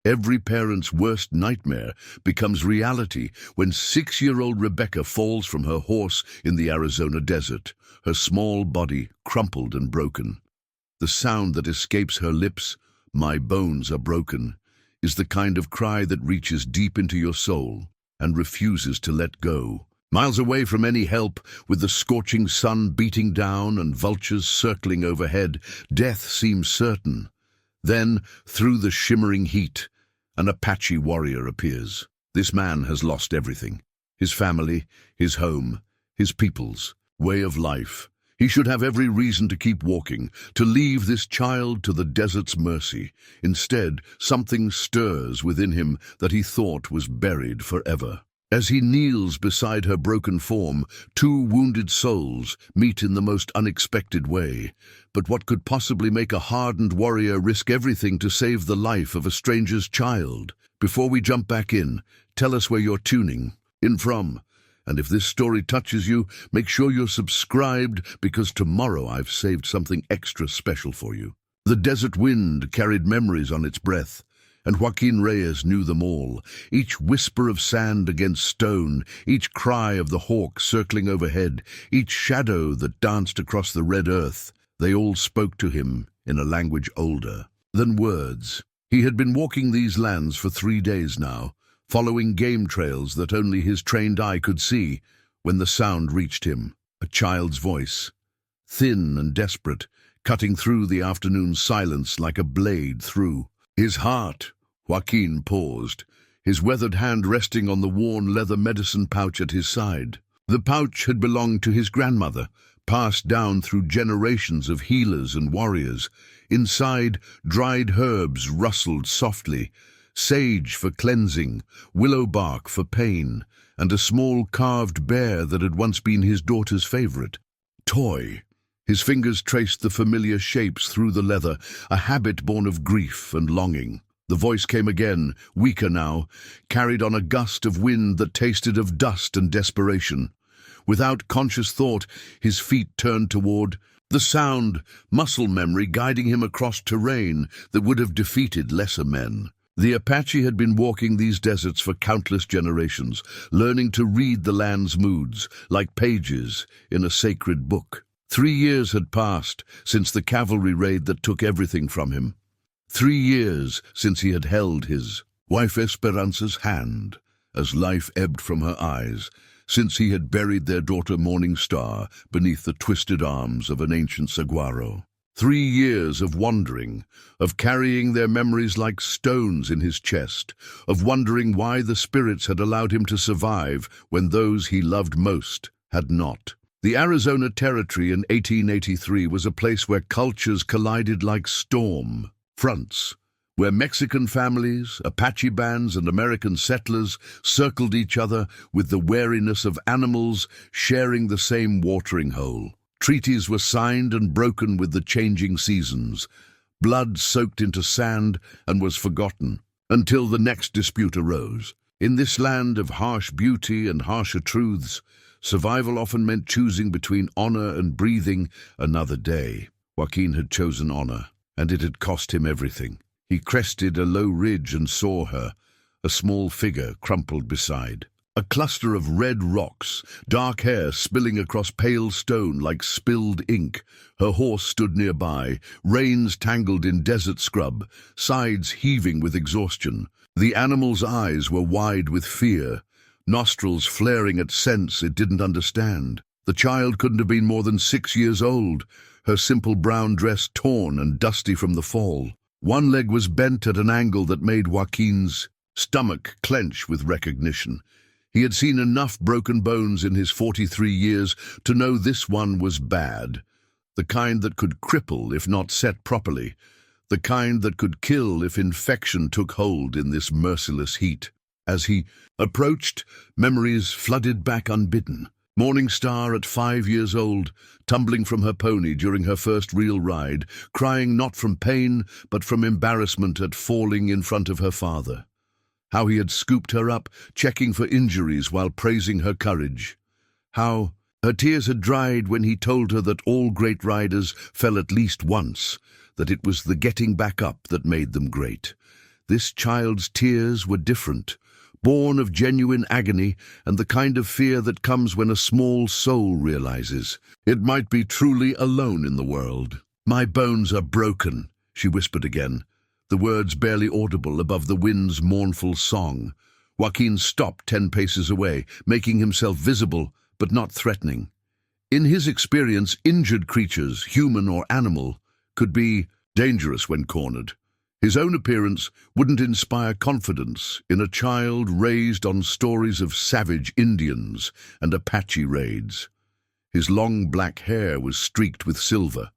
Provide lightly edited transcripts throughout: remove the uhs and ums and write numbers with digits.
Every parent's worst nightmare becomes reality when 6-year-old Rebecca falls from her horse in the Arizona desert, her small body crumpled and broken. The sound that escapes her lips, "My bones are broken," is the kind of cry that reaches deep into your soul and refuses to let go. Miles away from any help, with the scorching sun beating down and vultures circling overhead, death seems certain. Then, through the shimmering heat, an Apache warrior appears. This man has lost everything: his family, his home, his people's way of life. He should have every reason to keep walking, to leave this child to the desert's mercy. Instead, something stirs within him that he thought was buried forever. As he kneels beside her broken form, two wounded souls meet in the most unexpected way. But what could possibly make a hardened warrior risk everything to save the life of a stranger's child? Before we jump back in, tell us where you're tuning in from. And if this story touches you, make sure you're subscribed, because tomorrow I've saved something extra special for you. The desert wind carried memories on its breath, and Joaquin Reyes knew them all. Each whisper of sand against stone, each cry of the hawk circling overhead, each shadow that danced across the red earth, they all spoke to him in a language older than words. He had been walking these lands for 3 days now, following game trails that only his trained eye could see, when the sound reached him. A child's voice, thin and desperate, cutting through the afternoon silence like a blade through his heart. Joaquin paused, his weathered hand resting on the worn leather medicine pouch at his side. The pouch had belonged to his grandmother, passed down through generations of healers and warriors. Inside, dried herbs rustled softly, sage for cleansing, willow bark for pain, and a small carved bear that had once been his daughter's favorite toy. His fingers traced the familiar shapes through the leather, a habit born of grief and longing. The voice came again, weaker now, carried on a gust of wind that tasted of dust and desperation. Without conscious thought, his feet turned toward the sound, muscle memory guiding him across terrain that would have defeated lesser men. The Apache had been walking these deserts for countless generations, learning to read the land's moods like pages in a sacred book. 3 years had passed since the cavalry raid that took everything from him. 3 years since he had held his wife Esperanza's hand as life ebbed from her eyes, since he had buried their daughter Morning Star beneath the twisted arms of an ancient saguaro. 3 years of wandering, of carrying their memories like stones in his chest, of wondering why the spirits had allowed him to survive when those he loved most had not. The Arizona Territory in 1883 was a place where cultures collided like storm fronts, where Mexican families, Apache bands, and American settlers circled each other with the wariness of animals sharing the same watering hole. Treaties were signed and broken with the changing seasons. Blood soaked into sand and was forgotten until the next dispute arose. In this land of harsh beauty and harsher truths, survival often meant choosing between honor and breathing another day. Joaquin had chosen honor, and it had cost him everything. He crested a low ridge and saw her, a small figure crumpled beside. A cluster of red rocks, dark hair spilling across pale stone like spilled ink. Her horse stood nearby, reins tangled in desert scrub, sides heaving with exhaustion. The animal's eyes were wide with fear, nostrils flaring at scents it didn't understand. The child couldn't have been more than 6 years old, her simple brown dress torn and dusty from the fall. One leg was bent at an angle that made Joaquin's stomach clench with recognition. He had seen enough broken bones in his 43 years to know this one was bad, the kind that could cripple if not set properly, the kind that could kill if infection took hold in this merciless heat. As he approached, memories flooded back unbidden. Morning Star at 5 years old, tumbling from her pony during her first real ride, crying not from pain but from embarrassment at falling in front of her father. How he had scooped her up, checking for injuries while praising her courage. How her tears had dried when he told her that all great riders fell at least once, that it was the getting back up that made them great. This child's tears were different, born of genuine agony and the kind of fear that comes when a small soul realizes it might be truly alone in the world. "My bones are broken," she whispered again, the words barely audible above the wind's mournful song. Joaquin stopped 10 paces away, making himself visible but not threatening. In his experience, injured creatures, human or animal, could be dangerous when cornered. His own appearance wouldn't inspire confidence in a child raised on stories of savage Indians and Apache raids. His long black hair was streaked with silver,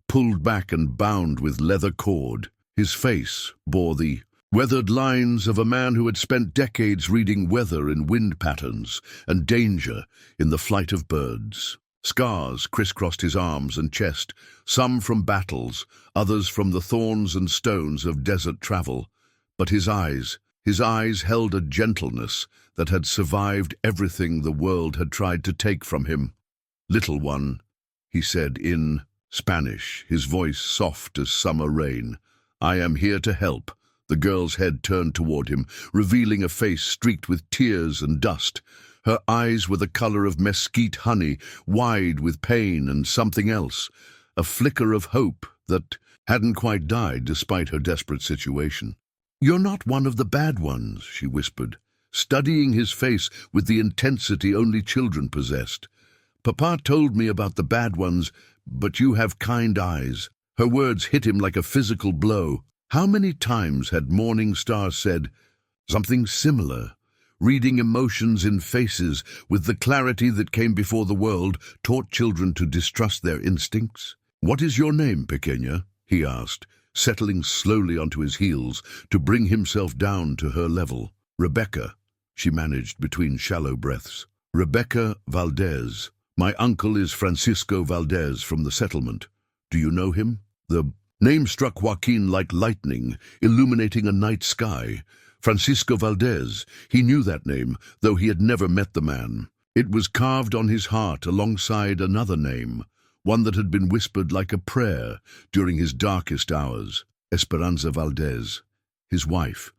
pulled back and bound with leather cord. His face bore the weathered lines of a man who had spent decades reading weather in wind patterns and danger in the flight of birds. Scars crisscrossed his arms and chest, some from battles, others from the thorns and stones of desert travel. But his eyes held a gentleness that had survived everything the world had tried to take from him. "Little one," he said in Spanish, his voice soft as summer rain. "I am here to help." The girl's head turned toward him, revealing a face streaked with tears and dust. Her eyes were the color of mesquite honey, wide with pain and something else, a flicker of hope that hadn't quite died despite her desperate situation. "You're not one of the bad ones," she whispered, studying his face with the intensity only children possessed. "Papa told me about the bad ones, but you have kind eyes." Her words hit him like a physical blow. How many times had Morning Star said something similar? Reading emotions in faces with the clarity that came before the world taught children to distrust their instincts. "What is your name, Pequeña?" he asked, settling slowly onto his heels to bring himself down to her level. "Rebecca," she managed between shallow breaths. "Rebecca Valdez. My uncle is Francisco Valdez from the settlement. Do you know him?" The name struck Joaquin like lightning, illuminating a night sky. Francisco Valdez. He knew that name, though he had never met the man. It was carved on his heart alongside another name, one that had been whispered like a prayer during his darkest hours. Esperanza Valdez, his wife,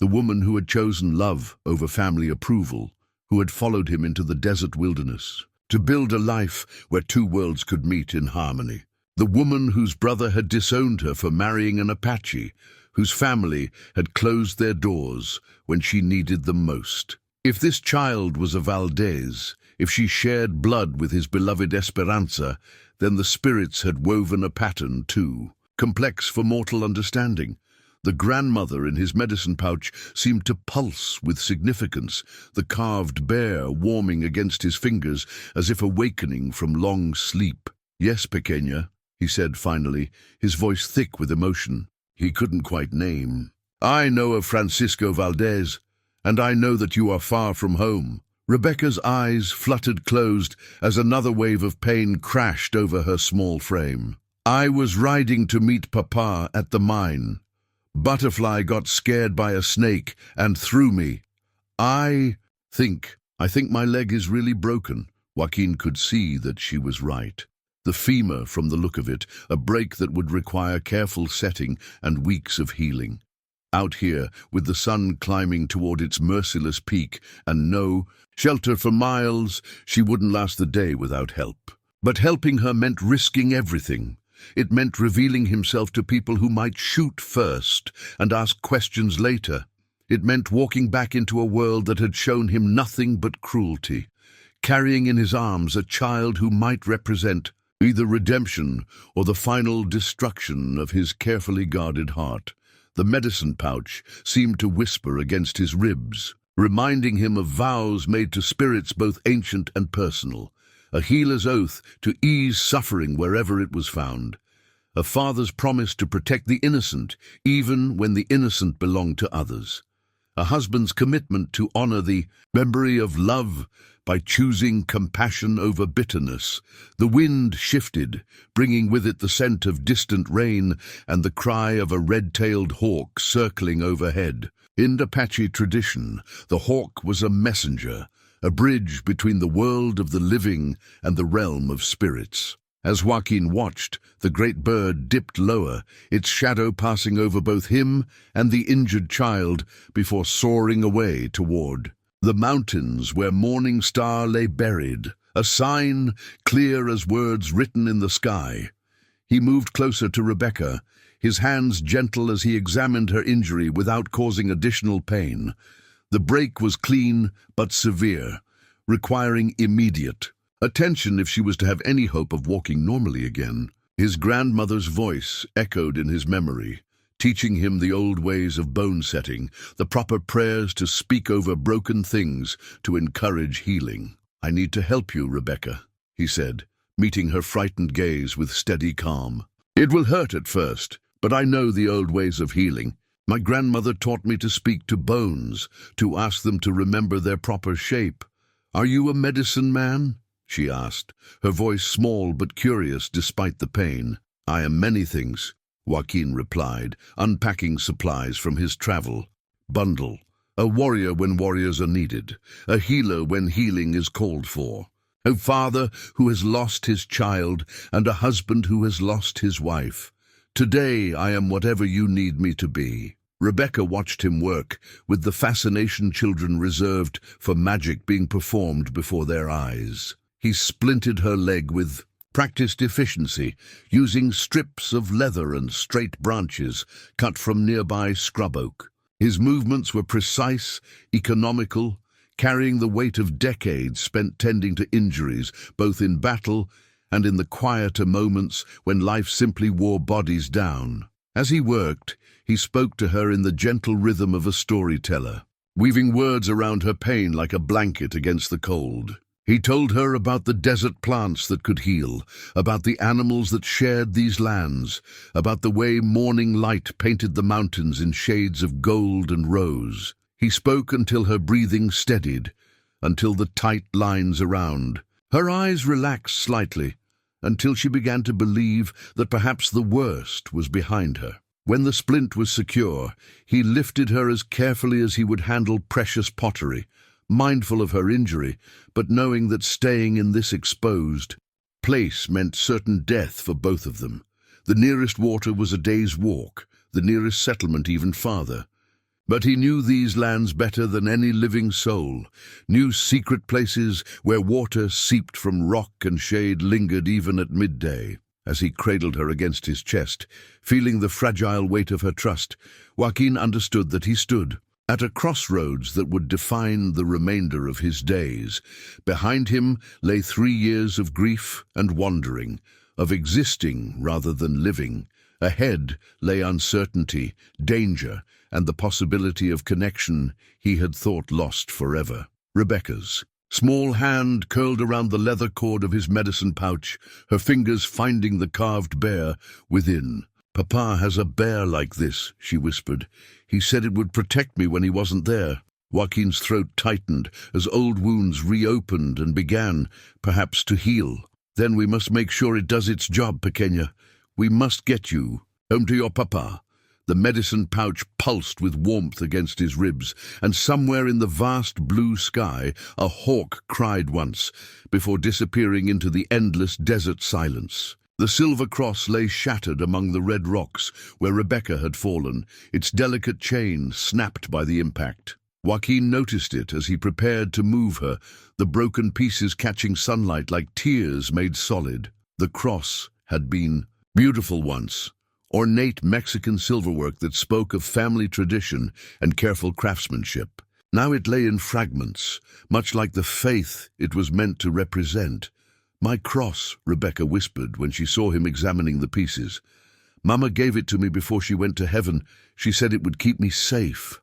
the woman who had chosen love over family approval, who had followed him into the desert wilderness to build a life where two worlds could meet in harmony. The woman whose brother had disowned her for marrying an Apache, whose family had closed their doors when she needed them most. If this child was a Valdez, if she shared blood with his beloved Esperanza, then the spirits had woven a pattern too, complex for mortal understanding. The grandmother in his medicine pouch seemed to pulse with significance, the carved bear warming against his fingers as if awakening from long sleep. "Yes, Pequeña," he said finally, his voice thick with emotion he couldn't quite name. "I know of Francisco Valdez, and I know that you are far from home." Rebecca's eyes fluttered closed as another wave of pain crashed over her small frame. "I was riding to meet Papa at the mine. Butterfly got scared by a snake and threw me. I think my leg is really broken." Joaquin could see that she was right. The femur, from the look of it, a break that would require careful setting and weeks of healing. Out here, with the sun climbing toward its merciless peak and no shelter for miles, she wouldn't last the day without help. But helping her meant risking everything. It meant revealing himself to people who might shoot first and ask questions later. It meant walking back into a world that had shown him nothing but cruelty, carrying in his arms a child who might represent either redemption or the final destruction of his carefully guarded heart. The medicine pouch seemed to whisper against his ribs, reminding him of vows made to spirits both ancient and personal, a healer's oath to ease suffering wherever it was found, a father's promise to protect the innocent even when the innocent belonged to others, a husband's commitment to honor the memory of love by choosing compassion over bitterness. The wind shifted, bringing with it the scent of distant rain and the cry of a red-tailed hawk circling overhead. In Apache tradition, the hawk was a messenger, a bridge between the world of the living and the realm of spirits. As Joaquin watched, the great bird dipped lower, its shadow passing over both him and the injured child before soaring away toward the mountains where Morning Star lay buried, a sign clear as words written in the sky. He moved closer to Rebecca, his hands gentle as he examined her injury without causing additional pain. The break was clean but severe, requiring immediate attention if she was to have any hope of walking normally again. His grandmother's voice echoed in his memory, teaching him the old ways of bone setting, the proper prayers to speak over broken things to encourage healing. "I need to help you, Rebecca," he said, meeting her frightened gaze with steady calm. "It will hurt at first, but I know the old ways of healing. My grandmother taught me to speak to bones, to ask them to remember their proper shape. Are you a medicine man?" she asked, her voice small but curious despite the pain. "I am many things," Joaquin replied, unpacking supplies from his travel bundle. "A warrior when warriors are needed, a healer when healing is called for. A father who has lost his child, and a husband who has lost his wife. Today I am whatever you need me to be." Rebecca watched him work, with the fascination children reserved for magic being performed before their eyes. He splinted her leg with practiced efficiency, using strips of leather and straight branches cut from nearby scrub oak. His movements were precise, economical, carrying the weight of decades spent tending to injuries, both in battle and in the quieter moments when life simply wore bodies down. As he worked, he spoke to her in the gentle rhythm of a storyteller, weaving words around her pain like a blanket against the cold. He told her about the desert plants that could heal, about the animals that shared these lands, about the way morning light painted the mountains in shades of gold and rose. He spoke until her breathing steadied, until the tight lines around. Her eyes relaxed slightly, until she began to believe that perhaps the worst was behind her. When the splint was secure, he lifted her as carefully as he would handle precious pottery, mindful of her injury, but knowing that staying in this exposed place meant certain death for both of them. The nearest water was a day's walk, the nearest settlement even farther. But he knew these lands better than any living soul, knew secret places where water seeped from rock and shade lingered even at midday. As he cradled her against his chest, feeling the fragile weight of her trust, Joaquin understood that he stood at a crossroads that would define the remainder of his days. Behind him lay 3 years of grief and wandering, of existing rather than living. Ahead lay uncertainty, danger, and the possibility of connection he had thought lost forever. Rebecca's small hand curled around the leather cord of his medicine pouch, her fingers finding the carved bear within. "Papa has a bear like this," she whispered. "He said it would protect me when he wasn't there." Joaquin's throat tightened as old wounds reopened and began, perhaps, to heal. "Then we must make sure it does its job, Pequeña. We must get you home to your papa." The medicine pouch pulsed with warmth against his ribs, and somewhere in the vast blue sky a hawk cried once, before disappearing into the endless desert silence. The silver cross lay shattered among the red rocks where Rebecca had fallen, its delicate chain snapped by the impact. Joaquin noticed it as he prepared to move her, the broken pieces catching sunlight like tears made solid. The cross had been beautiful once, ornate Mexican silverwork that spoke of family tradition and careful craftsmanship. Now it lay in fragments, much like the faith it was meant to represent. "My cross," Rebecca whispered when she saw him examining the pieces. "Mama gave it to me before she went to heaven. She said it would keep me safe."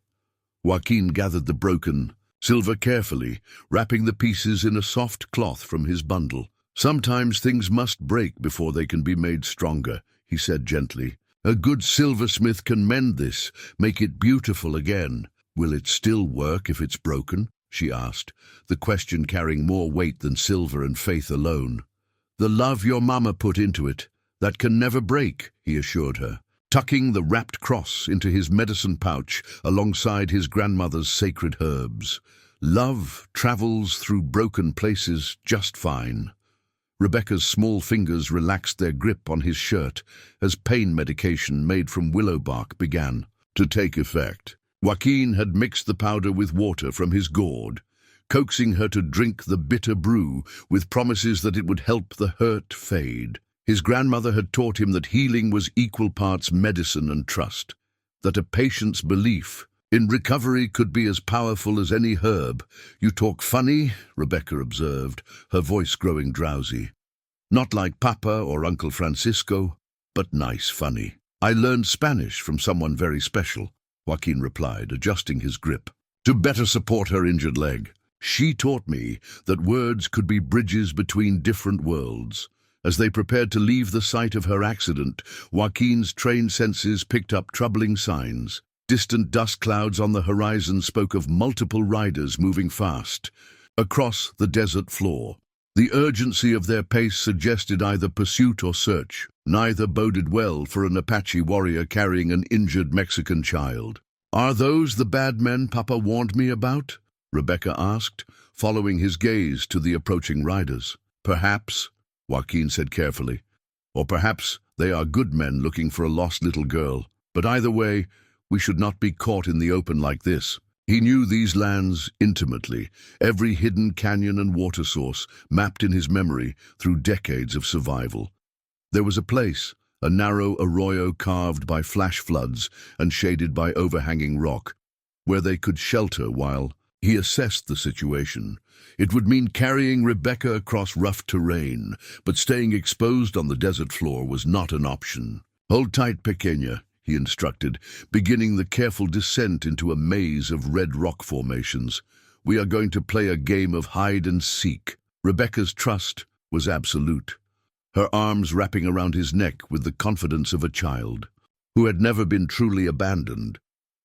Joaquin gathered the broken silver carefully, wrapping the pieces in a soft cloth from his bundle. "Sometimes things must break before they can be made stronger," he said gently. "A good silversmith can mend this, make it beautiful again." "Will it still work if it's broken?" she asked, the question carrying more weight than silver and faith alone. "The love your mama put into it, that can never break," he assured her, tucking the wrapped cross into his medicine pouch alongside his grandmother's sacred herbs. "Love travels through broken places just fine." Rebecca's small fingers relaxed their grip on his shirt as pain medication made from willow bark began to take effect. Joaquin had mixed the powder with water from his gourd, coaxing her to drink the bitter brew with promises that it would help the hurt fade. His grandmother had taught him that healing was equal parts medicine and trust, that a patient's belief in recovery could be as powerful as any herb. "You talk funny," Rebecca observed, her voice growing drowsy. "Not like Papa or Uncle Francisco, but nice funny." "I learned Spanish from someone very special," Joaquin replied, adjusting his grip, to better support her injured leg. "She taught me that words could be bridges between different worlds." As they prepared to leave the site of her accident, Joaquin's trained senses picked up troubling signs. Distant dust clouds on the horizon spoke of multiple riders moving fast across the desert floor. The urgency of their pace suggested either pursuit or search. Neither boded well for an Apache warrior carrying an injured Mexican child. "Are those the bad men Papa warned me about?" Rebecca asked, following his gaze to the approaching riders. "Perhaps," Joaquin said carefully, "or perhaps they are good men looking for a lost little girl. But either way, we should not be caught in the open like this." He knew these lands intimately, every hidden canyon and water source mapped in his memory through decades of survival. There was a place, a narrow arroyo carved by flash floods and shaded by overhanging rock, where they could shelter while he assessed the situation. It would mean carrying Rebecca across rough terrain, but staying exposed on the desert floor was not an option. "Hold tight, pequeña," he instructed, beginning the careful descent into a maze of red rock formations. "We are going to play a game of hide and seek." Rebecca's trust was absolute, her arms wrapping around his neck with the confidence of a child who had never been truly abandoned.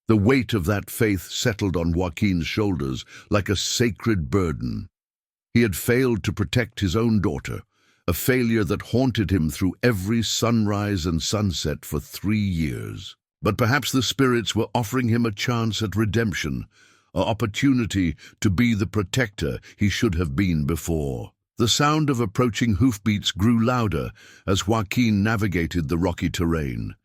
The weight of that faith settled on Joaquin's shoulders like a sacred burden. He had failed to protect his own daughter, a failure that haunted him through every sunrise and sunset for 3 years. But perhaps the spirits were offering him a chance at redemption, an opportunity to be the protector he should have been before. The sound of approaching hoofbeats grew louder as Joaquin navigated the rocky terrain.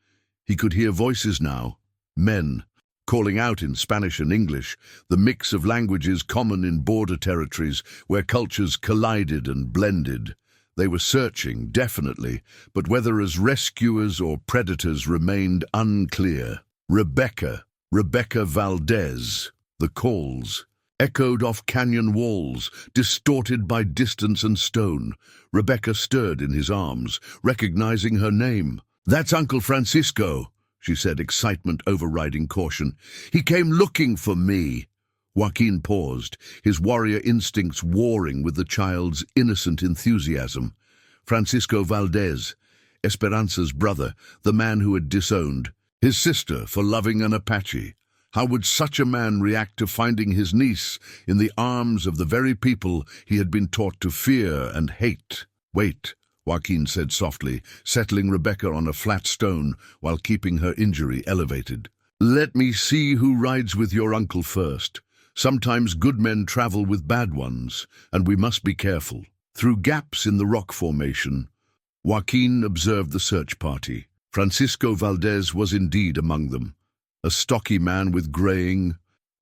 He could hear voices now, men, calling out in Spanish and English, the mix of languages common in border territories where cultures collided and blended. They were searching, definitely, but whether as rescuers or predators remained unclear. Rebecca Valdez, the calls, echoed off canyon walls, distorted by distance and stone. Rebecca stirred in his arms, recognizing her name. "That's Uncle Francisco," she said, excitement overriding caution. "He came looking for me." Joaquin paused, his warrior instincts warring with the child's innocent enthusiasm. Francisco Valdez, Esperanza's brother, the man who had disowned his sister for loving an Apache. How would such a man react to finding his niece in the arms of the very people he had been taught to fear and hate? "Wait," Joaquin said softly, settling Rebecca on a flat stone while keeping her injury elevated. "Let me see who rides with your uncle first. Sometimes good men travel with bad ones, and we must be careful." Through gaps in the rock formation, Joaquin observed the search party. Francisco Valdez was indeed among them, a stocky man with graying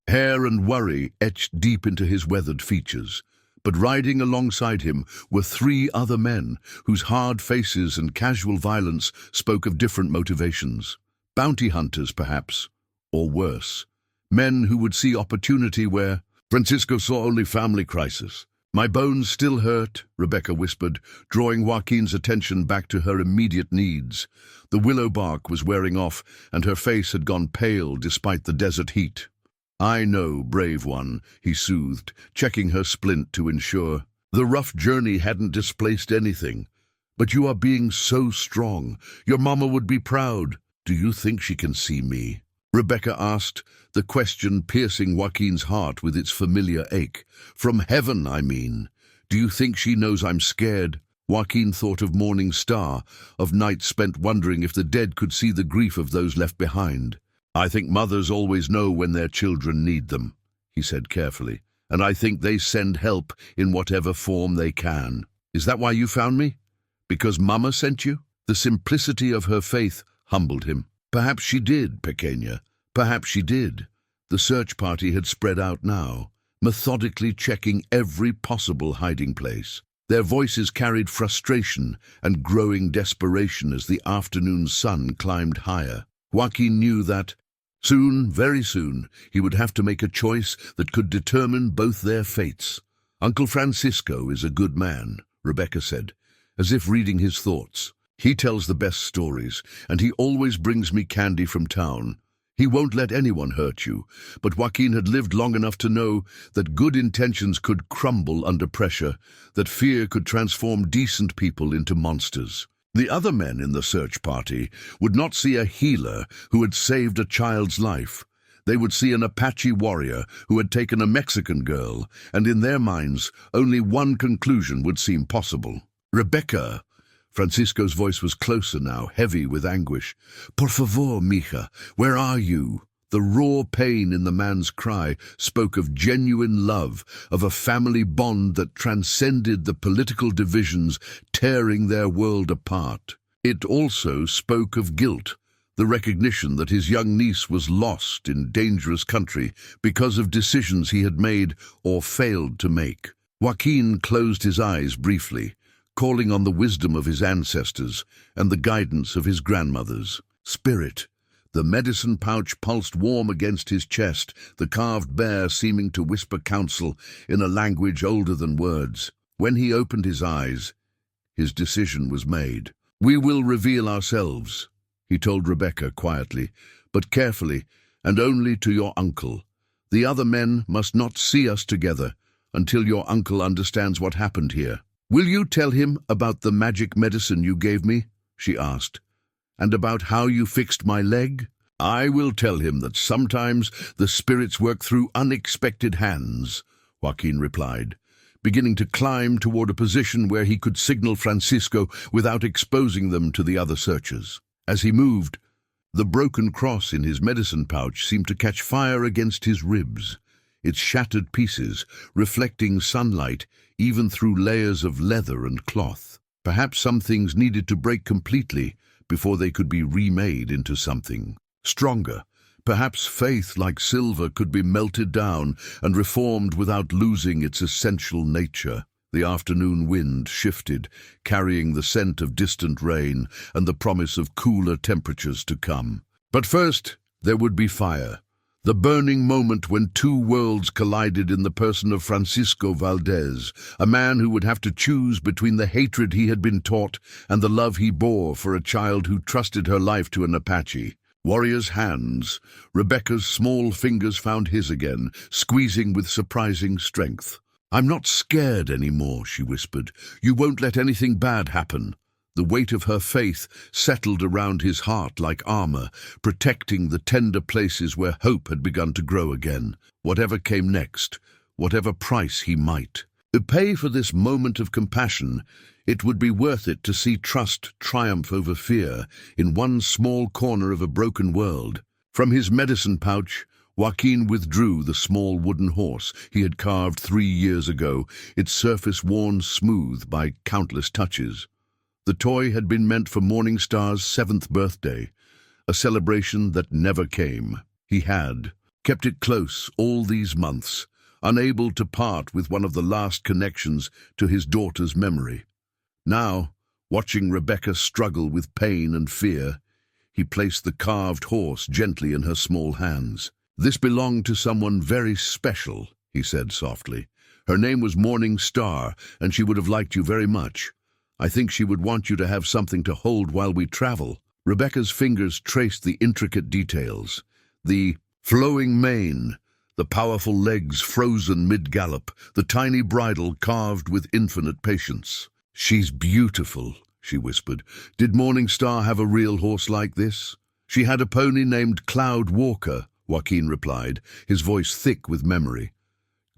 hair and worry etched deep into his weathered features. But riding alongside him were 3 other men whose hard faces and casual violence spoke of different motivations. Bounty hunters, perhaps, or worse. Men who would see opportunity where Francisco saw only family crisis. "My bones still hurt," Rebecca whispered, drawing Joaquin's attention back to her immediate needs. The willow bark was wearing off, and her face had gone pale despite the desert heat. "I know, brave one," he soothed, checking her splint to ensure the rough journey hadn't displaced anything. "But you are being so strong. Your mama would be proud." "Do you think she can see me?" Rebecca asked, the question piercing Joaquin's heart with its familiar ache. "From heaven, I mean. Do you think she knows I'm scared?" Joaquin thought of Morning Star, of nights spent wondering if the dead could see the grief of those left behind. "I think mothers always know when their children need them," he said carefully, "and I think they send help in whatever form they can." Is that why you found me? Because Mama sent you? The simplicity of her faith humbled him. Perhaps she did, Pequeña. Perhaps she did. The search party had spread out now, methodically checking every possible hiding place. Their voices carried frustration and growing desperation as the afternoon sun climbed higher. Joaquin knew that soon, very soon, he would have to make a choice that could determine both their fates. Uncle Francisco is a good man, Rebecca said, as if reading his thoughts. He tells the best stories, and he always brings me candy from town. He won't let anyone hurt you, but Joaquin had lived long enough to know that good intentions could crumble under pressure, that fear could transform decent people into monsters. The other men in the search party would not see a healer who had saved a child's life. They would see an Apache warrior who had taken a Mexican girl, and in their minds, only one conclusion would seem possible. Rebecca! Francisco's voice was closer now, heavy with anguish. Por favor, mija, where are you? The raw pain in the man's cry spoke of genuine love, of a family bond that transcended the political divisions tearing their world apart. It also spoke of guilt, the recognition that his young niece was lost in dangerous country because of decisions he had made or failed to make. Joaquin closed his eyes briefly, calling on the wisdom of his ancestors and the guidance of his grandmothers. Spirit. The medicine pouch pulsed warm against his chest, the carved bear seeming to whisper counsel in a language older than words. When he opened his eyes, his decision was made. We will reveal ourselves, he told Rebecca quietly, but carefully, and only to your uncle. The other men must not see us together until your uncle understands what happened here. Will you tell him about the magic medicine you gave me? She asked. And about how you fixed my leg? I will tell him that sometimes the spirits work through unexpected hands, Joaquin replied, beginning to climb toward a position where he could signal Francisco without exposing them to the other searchers. As he moved, the broken cross in his medicine pouch seemed to catch fire against his ribs, its shattered pieces reflecting sunlight even through layers of leather and cloth. Perhaps some things needed to break completely before they could be remade into something stronger. Perhaps faith, like silver, could be melted down and reformed without losing its essential nature. The afternoon wind shifted, carrying the scent of distant rain and the promise of cooler temperatures to come. But first, there would be fire. The burning moment when two worlds collided in the person of Francisco Valdez, a man who would have to choose between the hatred he had been taught and the love he bore for a child who trusted her life to an Apache. Warrior's hands, Rebecca's small fingers found his again, squeezing with surprising strength. I'm not scared anymore, she whispered. You won't let anything bad happen. The weight of her faith settled around his heart like armor, protecting the tender places where hope had begun to grow again. Whatever came next, whatever price he might. To pay for this moment of compassion, it would be worth it to see trust triumph over fear in one small corner of a broken world. From his medicine pouch, Joaquin withdrew the small wooden horse he had carved 3 years ago, its surface worn smooth by countless touches. The toy had been meant for Morningstar's 7th birthday, a celebration that never came. He had kept it close all these months, unable to part with one of the last connections to his daughter's memory. Now, watching Rebecca struggle with pain and fear, he placed the carved horse gently in her small hands. This belonged to someone very special, he said softly. Her name was Morning Star, and she would have liked you very much. I think she would want you to have something to hold while we travel. Rebecca's fingers traced the intricate details. The flowing mane, the powerful legs frozen mid-gallop, the tiny bridle carved with infinite patience. She's beautiful, she whispered. Did Morning Star have a real horse like this? She had a pony named Cloud Walker, Joaquin replied, his voice thick with memory.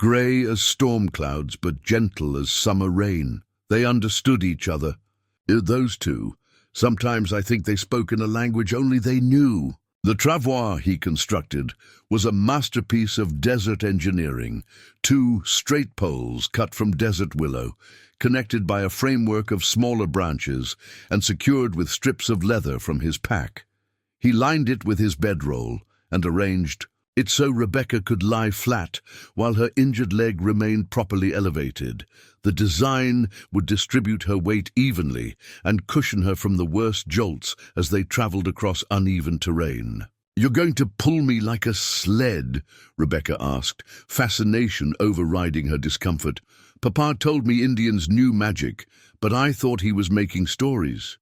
Grey as storm clouds, but gentle as summer rain. They understood each other. Those two. Sometimes I think they spoke in a language only they knew. The travois he constructed was a masterpiece of desert engineering. 2 straight poles cut from desert willow, connected by a framework of smaller branches and secured with strips of leather from his pack. He lined it with his bedroll and arranged it so Rebecca could lie flat while her injured leg remained properly elevated. The design would distribute her weight evenly and cushion her from the worst jolts as they traveled across uneven terrain. "You're going to pull me like a sled?" Rebecca asked, fascination overriding her discomfort. "Papa told me Indians knew magic, but I thought he was making stories."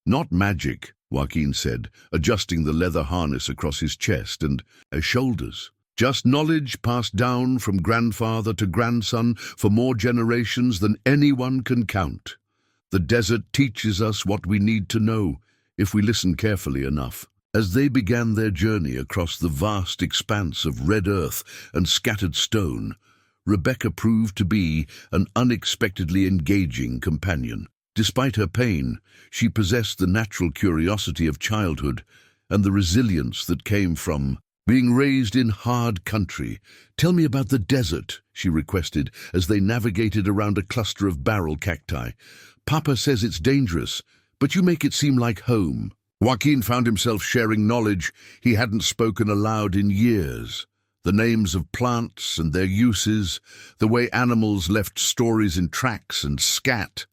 "Not magic," Joaquin said, adjusting the leather harness across his chest and shoulders. "Just knowledge passed down from grandfather to grandson for more generations than anyone can count. The desert teaches us what we need to know, if we listen carefully enough." As they began their journey across the vast expanse of red earth and scattered stone, Rebecca proved to be an unexpectedly engaging companion. Despite her pain, she possessed the natural curiosity of childhood and the resilience that came from being raised in hard country. "Tell me about the desert," she requested as they navigated around a cluster of barrel cacti. "Papa says it's dangerous, but you make it seem like home." Joaquin found himself sharing knowledge he hadn't spoken aloud in years. The names of plants and their uses, the way animals left stories in tracks and scat,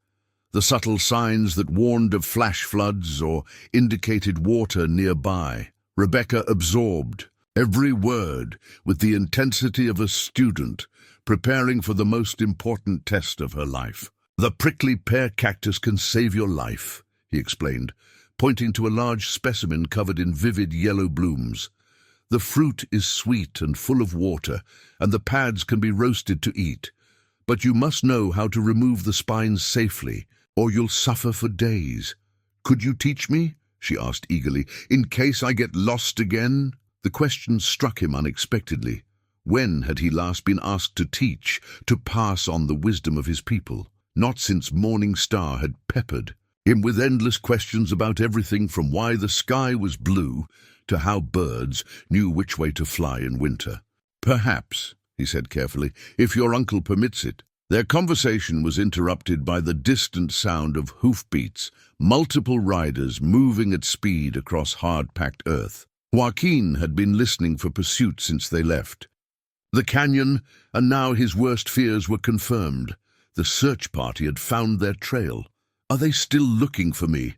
the subtle signs that warned of flash floods or indicated water nearby. Rebecca absorbed every word with the intensity of a student preparing for the most important test of her life. "The prickly pear cactus can save your life," he explained, pointing to a large specimen covered in vivid yellow blooms. "The fruit is sweet and full of water, and the pads can be roasted to eat. But you must know how to remove the spines safely, or you'll suffer for days." "Could you teach me?" she asked eagerly, "in case I get lost again?" The question struck him unexpectedly. When had he last been asked to teach, to pass on the wisdom of his people? Not since Morning Star had peppered him with endless questions about everything from why the sky was blue to how birds knew which way to fly in winter. "Perhaps," he said carefully, "if your uncle permits it." Their conversation was interrupted by the distant sound of hoofbeats, multiple riders moving at speed across hard-packed earth. Joaquin had been listening for pursuit since they left the canyon, and now his worst fears were confirmed. The search party had found their trail. "Are they still looking for me?"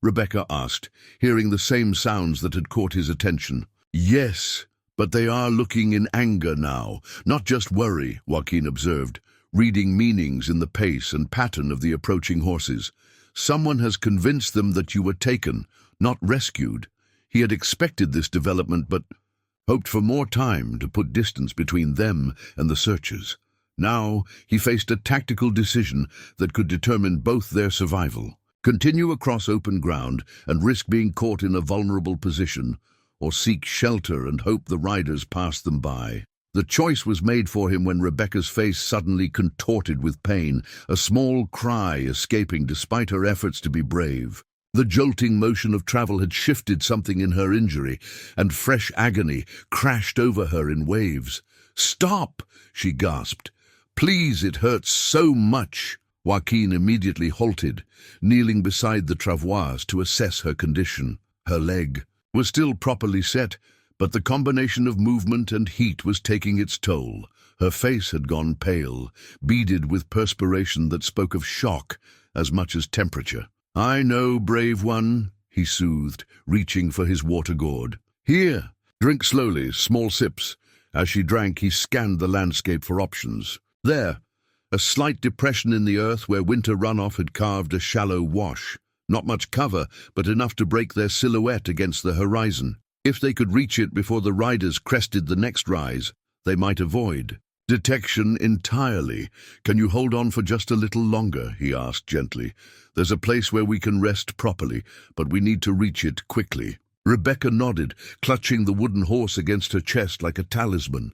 Rebecca asked, hearing the same sounds that had caught his attention. "Yes, but they are looking in anger now, not just worry," Joaquin observed, reading meanings in the pace and pattern of the approaching horses. "Someone has convinced them that you were taken, not rescued." He had expected this development, but hoped for more time to put distance between them and the searchers. Now he faced a tactical decision that could determine both their survival. Continue across open ground and risk being caught in a vulnerable position, or seek shelter and hope the riders pass them by. The choice was made for him when Rebecca's face suddenly contorted with pain, a small cry escaping despite her efforts to be brave. The jolting motion of travel had shifted something in her injury, and fresh agony crashed over her in waves. "Stop!" she gasped. "Please, it hurts so much." Joaquin immediately halted, kneeling beside the travois to assess her condition. Her leg was still properly set, but the combination of movement and heat was taking its toll. Her face had gone pale, beaded with perspiration that spoke of shock as much as temperature. "I know, brave one," he soothed, reaching for his water gourd. "Here, drink slowly, small sips." As she drank, he scanned the landscape for options. There, a slight depression in the earth where winter runoff had carved a shallow wash. Not much cover, but enough to break their silhouette against the horizon. If they could reach it before the riders crested the next rise, they might avoid detection entirely. "Can you hold on for just a little longer?" he asked gently. "There's a place where we can rest properly, but we need to reach it quickly." Rebecca nodded, clutching the wooden horse against her chest like a talisman.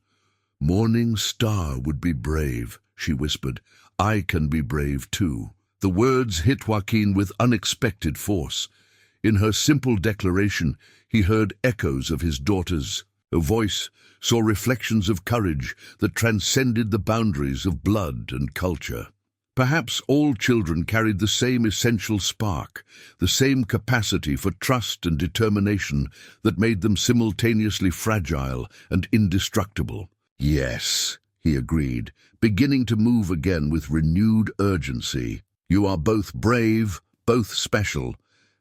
"Morning Star would be brave," she whispered. "I can be brave too." The words hit Joaquin with unexpected force. In her simple declaration, he heard echoes of his daughter's. Her voice saw reflections of courage that transcended the boundaries of blood and culture. Perhaps all children carried the same essential spark, the same capacity for trust and determination that made them simultaneously fragile and indestructible. Yes, he agreed, beginning to move again with renewed urgency. You are both brave, both special,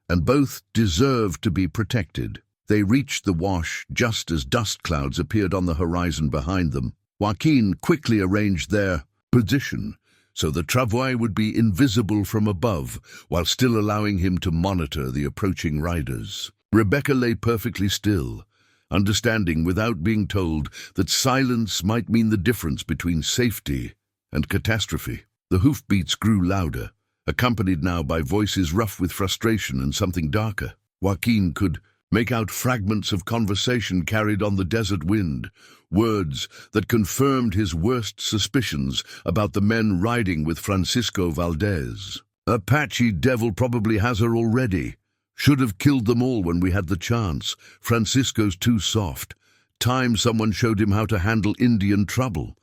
and both deserve to be protected. They reached the wash just as dust clouds appeared on the horizon behind them. Joaquin quickly arranged their position so the travois would be invisible from above, while still allowing him to monitor the approaching riders. Rebecca lay perfectly still, understanding without being told that silence might mean the difference between safety and catastrophe. The hoofbeats grew louder, accompanied now by voices rough with frustration and something darker. Joaquin could make out fragments of conversation carried on the desert wind, words that confirmed his worst suspicions about the men riding with Francisco Valdez. Apache devil probably has her already. Should have killed them all when we had the chance. Francisco's too soft. Time someone showed him how to handle Indian trouble.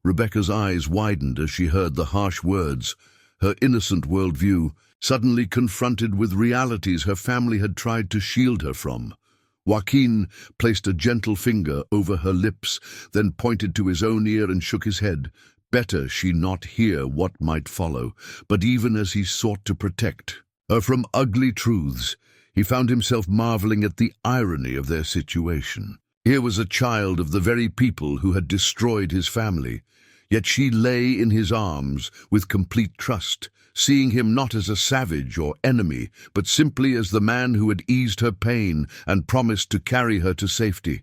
Rebecca's eyes widened as she heard the harsh words, her innocent worldview suddenly confronted with realities her family had tried to shield her from. Joaquin placed a gentle finger over her lips, then pointed to his own ear and shook his head. Better she not hear what might follow, but even as he sought to protect her from ugly truths, he found himself marveling at the irony of their situation. Here was a child of the very people who had destroyed his family, yet she lay in his arms with complete trust, seeing him not as a savage or enemy, but simply as the man who had eased her pain and promised to carry her to safety.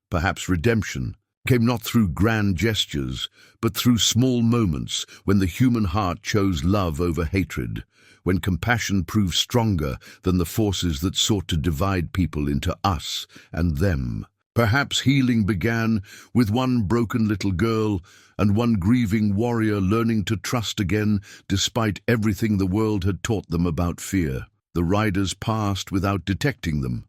Perhaps redemption came not through grand gestures, but through small moments when the human heart chose love over hatred, when compassion proved stronger than the forces that sought to divide people into us and them. Perhaps healing began with one broken little girl and one grieving warrior learning to trust again despite everything the world had taught them about fear. The riders passed without detecting them,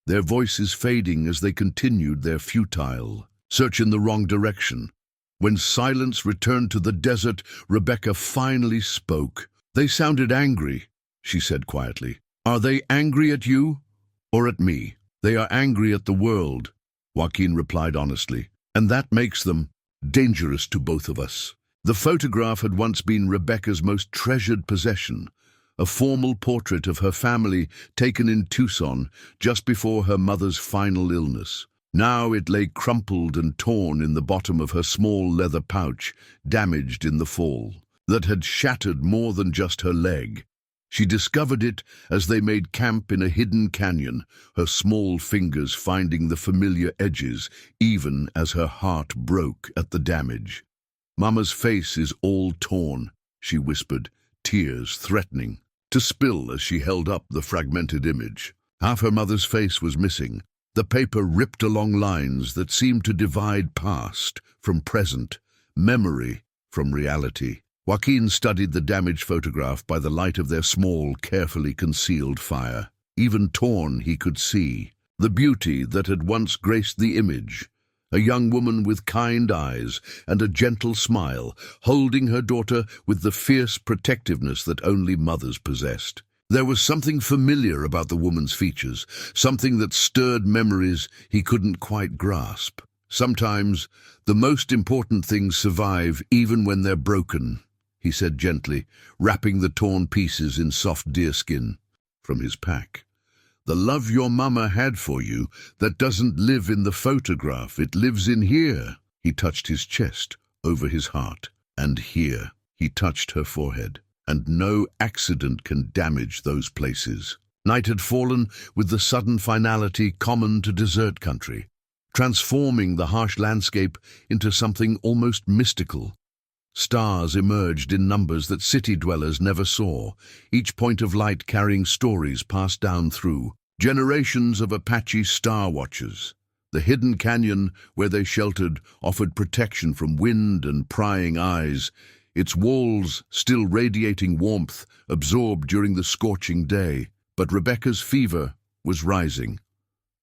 their voices fading as they continued their futile search in the wrong direction. When silence returned to the desert, Rebecca finally spoke. "They sounded angry," she said quietly. "Are they angry at you or at me?" "They are angry at the world," Joaquin replied honestly, "and that makes them dangerous to both of us." The photograph had once been Rebecca's most treasured possession, a formal portrait of her family taken in Tucson just before her mother's final illness. Now it lay crumpled and torn in the bottom of her small leather pouch, damaged in the fall, that had shattered more than just her leg. She discovered it as they made camp in a hidden canyon, her small fingers finding the familiar edges, even as her heart broke at the damage. "Mama's face is all torn," she whispered, tears threatening to spill as she held up the fragmented image. Half her mother's face was missing, the paper ripped along lines that seemed to divide past from present, memory from reality. Joaquin studied the damaged photograph by the light of their small, carefully concealed fire. Even torn, he could see the beauty that had once graced the image. A young woman with kind eyes and a gentle smile, holding her daughter with the fierce protectiveness that only mothers possessed. There was something familiar about the woman's features, something that stirred memories he couldn't quite grasp. Sometimes the most important things survive even when they're broken, he said gently, wrapping the torn pieces in soft deerskin. From his pack. "The love your mama had for you, that doesn't live in the photograph, it lives in here." He touched his chest, over his heart, and here. He touched her forehead, and no accident can damage those places. Night had fallen with the sudden finality common to desert country, transforming the harsh landscape into something almost mystical. Stars emerged in numbers that city dwellers never saw, each point of light carrying stories passed down through generations of Apache star watchers. The hidden canyon where they sheltered offered protection from wind and prying eyes, its walls still radiating warmth absorbed during the scorching day. But Rebecca's fever was rising.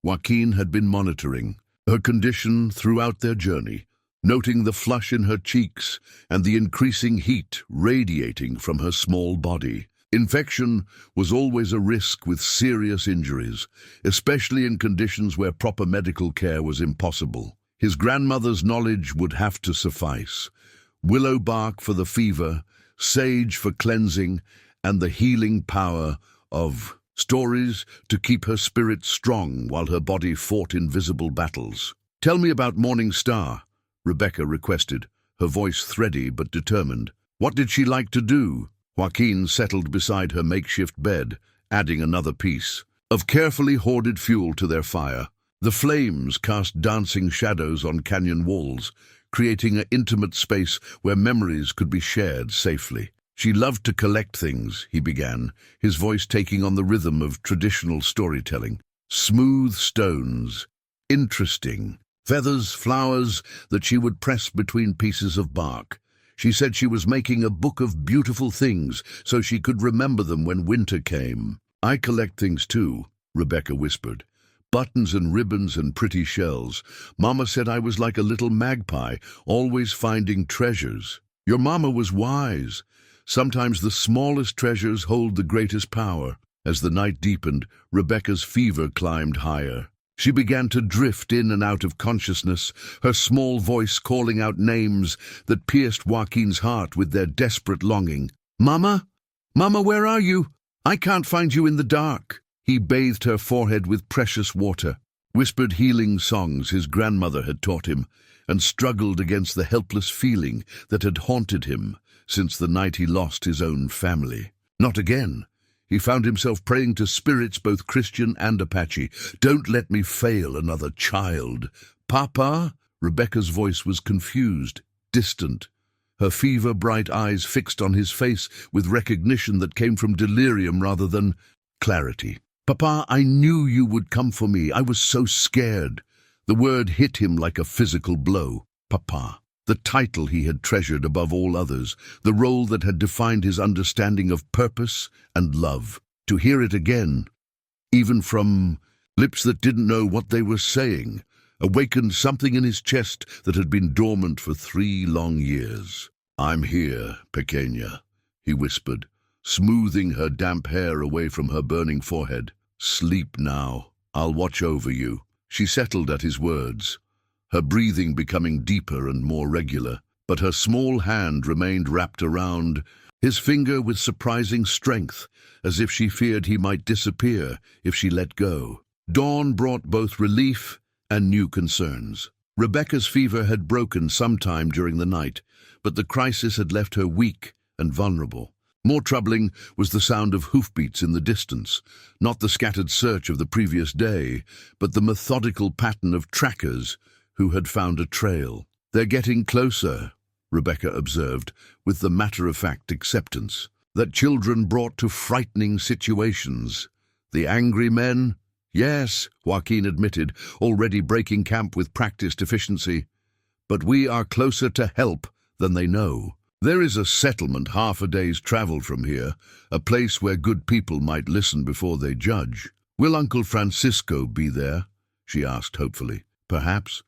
Joaquin had been monitoring her condition throughout their journey, noting the flush in her cheeks and the increasing heat radiating from her small body. Infection was always a risk with serious injuries, especially in conditions where proper medical care was impossible. His grandmother's knowledge would have to suffice. Willow bark for the fever, sage for cleansing, and the healing power of stories to keep her spirit strong while her body fought invisible battles. "Tell me about Morning Star," Rebecca requested, her voice thready but determined. "What did she like to do?" Joaquin settled beside her makeshift bed, adding another piece of carefully hoarded fuel to their fire. The flames cast dancing shadows on canyon walls, creating an intimate space where memories could be shared safely. "She loved to collect things," he began, his voice taking on the rhythm of traditional storytelling. "Smooth stones, interesting, feathers, flowers that she would press between pieces of bark. She said she was making a book of beautiful things so she could remember them when winter came." "I collect things too," Rebecca whispered. "Buttons and ribbons and pretty shells. Mama said I was like a little magpie, always finding treasures." "Your mama was wise. Sometimes the smallest treasures hold the greatest power." As the night deepened, Rebecca's fever climbed higher. She began to drift in and out of consciousness, her small voice calling out names that pierced Joaquin's heart with their desperate longing. "Mama? Mama, where are you? I can't find you in the dark." He bathed her forehead with precious water, whispered healing songs his grandmother had taught him, and struggled against the helpless feeling that had haunted him since the night he lost his own family. Not again. He found himself praying to spirits both Christian and Apache. "Don't let me fail another child." "Papa?" Rebecca's voice was confused, distant, her fever-bright eyes fixed on his face with recognition that came from delirium rather than clarity. "Papa, I knew you would come for me. I was so scared." The word hit him like a physical blow. Papa. The title he had treasured above all others, the role that had defined his understanding of purpose and love. To hear it again, even from lips that didn't know what they were saying, awakened something in his chest that had been dormant for 3 long years. "I'm here, pequeña," he whispered, smoothing her damp hair away from her burning forehead. "Sleep now. I'll watch over you." She settled at his words, her breathing becoming deeper and more regular, but her small hand remained wrapped around his finger with surprising strength, as if she feared he might disappear if she let go. Dawn brought both relief and new concerns. Rebecca's fever had broken sometime during the night, but the crisis had left her weak and vulnerable. More troubling was the sound of hoofbeats in the distance, not the scattered search of the previous day, but the methodical pattern of trackers who had found a trail. "They're getting closer," Rebecca observed, with the matter-of-fact acceptance that children brought to frightening situations. "The angry men?" "Yes," Joaquin admitted, already breaking camp with practiced efficiency. "But we are closer to help than they know. There is a settlement half a day's travel from here, a place where good people might listen before they judge." "Will Uncle Francisco be there?" she asked hopefully. "Perhaps.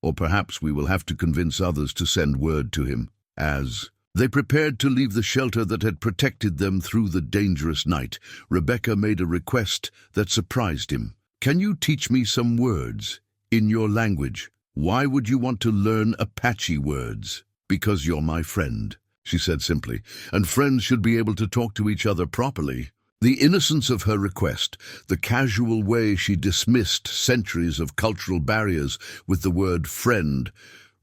Or perhaps we will have to convince others to send word to him." As they prepared to leave the shelter that had protected them through the dangerous night, Rebecca made a request that surprised him. "Can you teach me some words in your language?" "Why would you want to learn Apache words?" "Because you're my friend," she said simply, "and friends should be able to talk to each other properly." The innocence of her request, the casual way she dismissed centuries of cultural barriers with the word friend,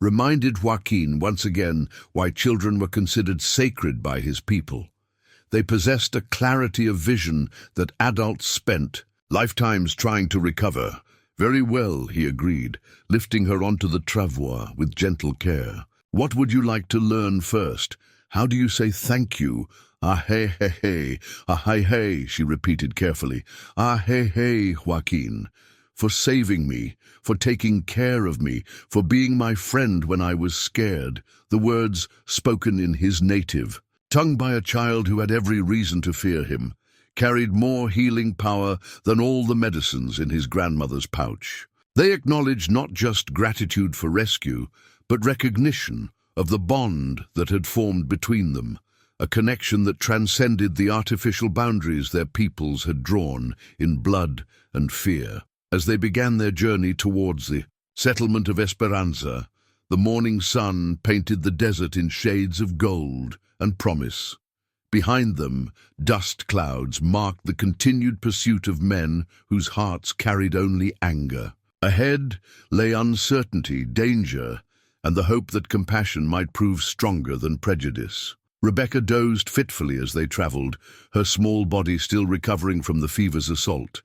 reminded Joaquin once again why children were considered sacred by his people. They possessed a clarity of vision that adults spent lifetimes trying to recover. "Very well," he agreed, lifting her onto the travois with gentle care. "What would you like to learn first? How do you say thank you?" "Ah, hey, hey, hey, ah, hey, hey," she repeated carefully. "Ah, hey, hey, Joaquin, for saving me, for taking care of me, for being my friend when I was scared." The words, spoken in his native tongue by a child who had every reason to fear him, carried more healing power than all the medicines in his grandmother's pouch. They acknowledged not just gratitude for rescue, but recognition of the bond that had formed between them, a connection that transcended the artificial boundaries their peoples had drawn in blood and fear. As they began their journey towards the settlement of Esperanza, the morning sun painted the desert in shades of gold and promise. Behind them, dust clouds marked the continued pursuit of men whose hearts carried only anger. Ahead lay uncertainty, danger, and the hope that compassion might prove stronger than prejudice. Rebecca dozed fitfully as they traveled, her small body still recovering from the fever's assault,